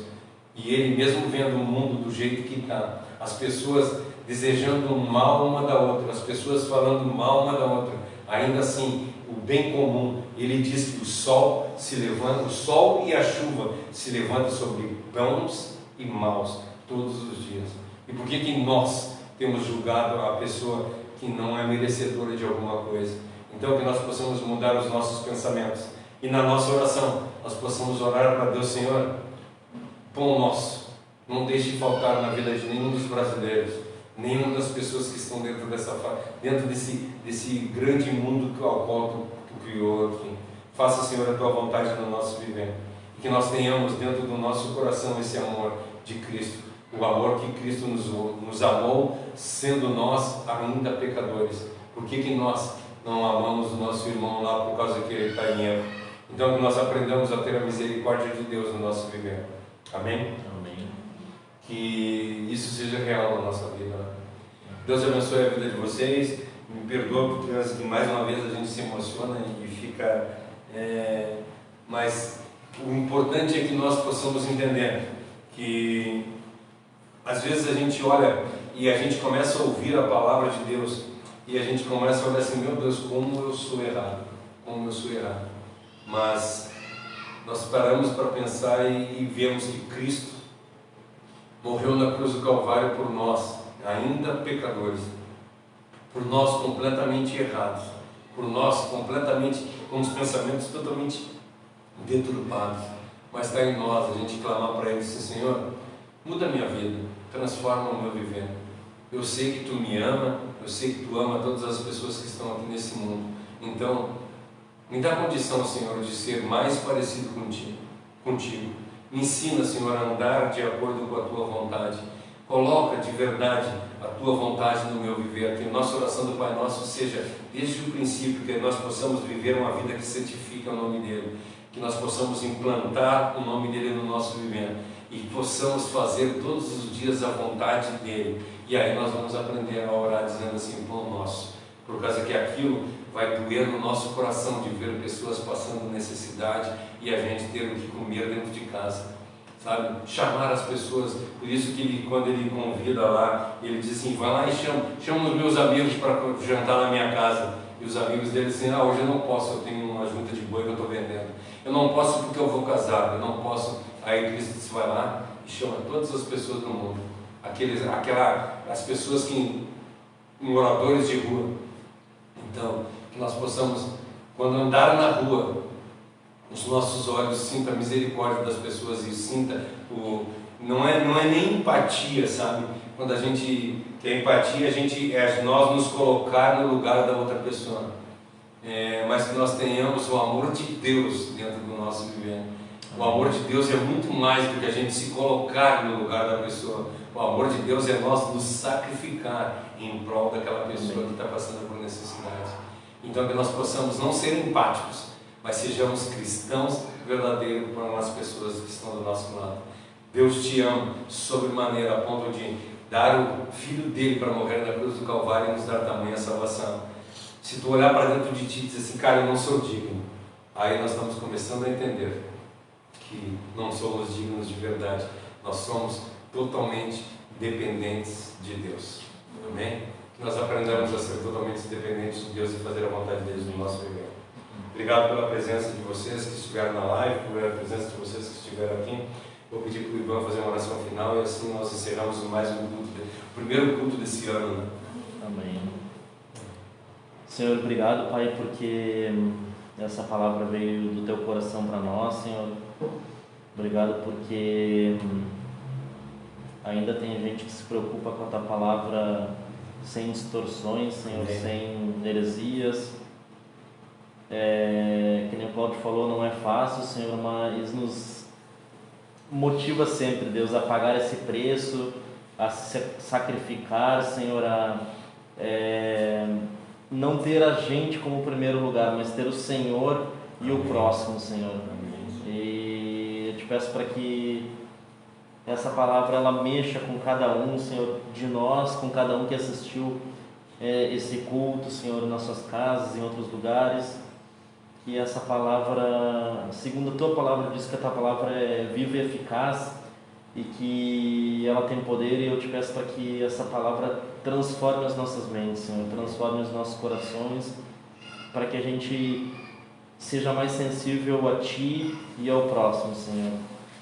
E Ele mesmo vendo o mundo do jeito que está, as pessoas desejando o mal uma da outra, as pessoas falando mal uma da outra, ainda assim, o bem comum, Ele diz que o sol se levanta, o sol e a chuva se levantam sobre bons e maus todos os dias. E por que nós temos julgado a pessoa que não é merecedora de alguma coisa? Então, que nós possamos mudar os nossos pensamentos e na nossa oração nós possamos orar para Deus: Senhor, pão nosso, não deixe faltar na vida de nenhum dos brasileiros, nenhuma das pessoas que estão dentro desse grande mundo ao qual tu criou aqui. Faça, Senhor, a tua vontade no nosso viver, e que nós tenhamos dentro do nosso coração esse amor de Cristo, o amor que Cristo nos amou, sendo nós ainda pecadores. Por que nós não amamos o nosso irmão lá por causa que ele está em erro? Então, que nós aprendamos a ter a misericórdia de Deus no nosso viver. Amém? Amém. Que isso seja real na nossa vida. Deus abençoe a vida de vocês. Me perdoa porque mais uma vez a gente se emociona e fica... mas o importante é que nós possamos entender que às vezes a gente olha e a gente começa a ouvir a palavra de Deus e a gente começa a olhar assim: meu Deus, como eu sou errado, como eu sou errado. Mas nós paramos para pensar e vemos que Cristo morreu na cruz do Calvário por nós, ainda pecadores, por nós completamente errados, por nós completamente com os pensamentos totalmente deturpados. Mas está em nós a gente clamar para Ele assim: Senhor, muda a minha vida, transforma o meu viver. Eu sei que Tu me ama, eu sei que Tu ama todas as pessoas que estão aqui nesse mundo. Então, me dá condição, Senhor, de ser mais parecido contigo. Me ensina, Senhor, a andar de acordo com a Tua vontade. Coloca de verdade a Tua vontade no meu viver. Que a nossa oração do Pai Nosso seja, desde o princípio, que nós possamos viver uma vida que santifica o nome dEle. Que nós possamos implantar o nome dEle no nosso viver. E possamos fazer todos os dias a vontade dEle. E aí nós vamos aprender a orar dizendo assim: pão nosso. Por causa que aquilo vai doer no nosso coração de ver pessoas passando necessidade e a gente ter o que comer dentro de casa, sabe? Chamar as pessoas. Por isso que quando ele convida lá, ele diz assim: vai lá e chama os meus amigos para jantar na minha casa. E os amigos dele dizem: hoje eu não posso, eu tenho uma junta de boi que eu estou vendendo, eu não posso porque eu vou casar, eu não posso. Aí Cristo disse: vai lá e chama todas as pessoas do mundo, as pessoas que moradores de rua. Então, que nós possamos, quando andar na rua, os nossos olhos sintam a misericórdia das pessoas e sinta não é nem empatia, sabe? Quando a gente tem empatia, nós nos colocar no lugar da outra pessoa, mas que nós tenhamos o amor de Deus dentro do nosso viver. O amor de Deus é muito mais do que a gente se colocar no lugar da pessoa. O amor de Deus é nós nos sacrificar em prol daquela pessoa que está passando por necessidade. Então, que nós possamos não ser empáticos, mas sejamos cristãos verdadeiros para as pessoas que estão do nosso lado. Deus te ama sobremaneira a ponto de dar o Filho dele para morrer na cruz do Calvário e nos dar tamanha salvação. Se tu olhar para dentro de ti e dizer assim: cara, eu não sou digno, aí nós estamos começando a entender que não somos dignos de verdade. Nós somos totalmente dependentes de Deus. Amém? Que nós aprendamos a ser totalmente dependentes de Deus e fazer a vontade deles no nosso viver. Obrigado pela presença de vocês que estiveram na live, pela presença de vocês que estiveram aqui. Vou pedir para o Ivan fazer uma oração final e assim nós encerramos mais um culto, o primeiro culto desse ano, né? Amém. Senhor, obrigado, Pai, porque essa palavra veio do Teu coração para nós, Senhor. Obrigado porque ainda tem gente que se preocupa com a Tua palavra sem distorções, Senhor, sem heresias. Que nem o Cláudio falou, não é fácil, Senhor, mas nos motiva sempre, Deus, a pagar esse preço, a se sacrificar, Senhor, a não ter a gente como primeiro lugar, mas ter o Senhor e o próximo, Senhor. E eu te peço para que essa palavra ela mexa com cada um, Senhor, de nós, com cada um que assistiu esse culto, Senhor, nas suas casas, em outros lugares. Que essa palavra, segundo a Tua palavra, diz que a Tua palavra é viva e eficaz e que ela tem poder, e eu te peço para que essa palavra transforme as nossas mentes, Senhor, transforme os nossos corações, para que a gente seja mais sensível a Ti e ao próximo, Senhor.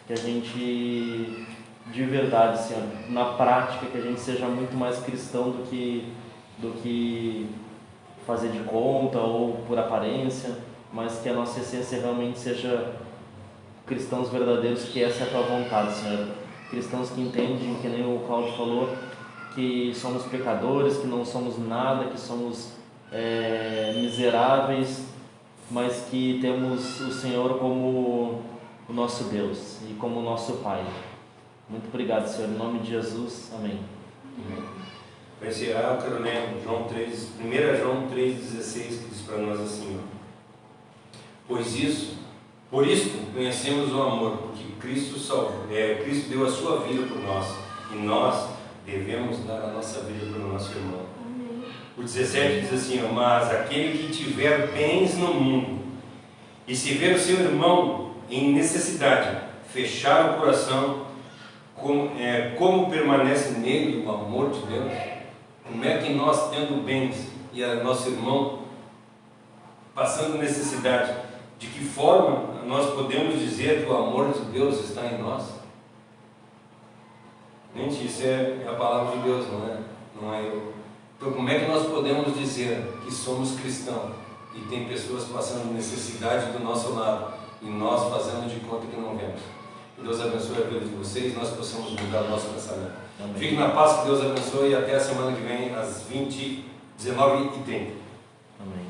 Que a gente de verdade, Senhor, na prática, que a gente seja muito mais cristão do que fazer de conta ou por aparência, mas que a nossa essência realmente seja cristãos verdadeiros, que essa é a tua vontade, Senhor. Cristãos que entendem, que nem o Cláudio falou, que somos pecadores, que não somos nada, que somos miseráveis, mas que temos o Senhor como o nosso Deus e como o nosso Pai. Muito obrigado, Senhor, em nome de Jesus, amém. Para encerrar, eu quero ler 1 João 3,16, que diz para nós assim: por isso conhecemos o amor, porque Cristo deu a sua vida por nós, e nós devemos dar a nossa vida pelo nosso irmão. O 17 diz assim: mas aquele que tiver bens no mundo, e se ver o seu irmão em necessidade, fechar o coração, como permanece nele o amor de Deus? Como é que nós, tendo bens, e a nosso irmão passando necessidade, de que forma nós podemos dizer que o amor de Deus está em nós? Gente, isso é a palavra de Deus, não é eu. Então, como é que nós podemos dizer que somos cristãos e tem pessoas passando necessidade do nosso lado e nós fazendo de conta que não vemos? Que Deus abençoe a vida de vocês e nós possamos mudar o nosso pensamento. Amém. Fique na paz, que Deus abençoe, e até a semana que vem às 19h30. Amém.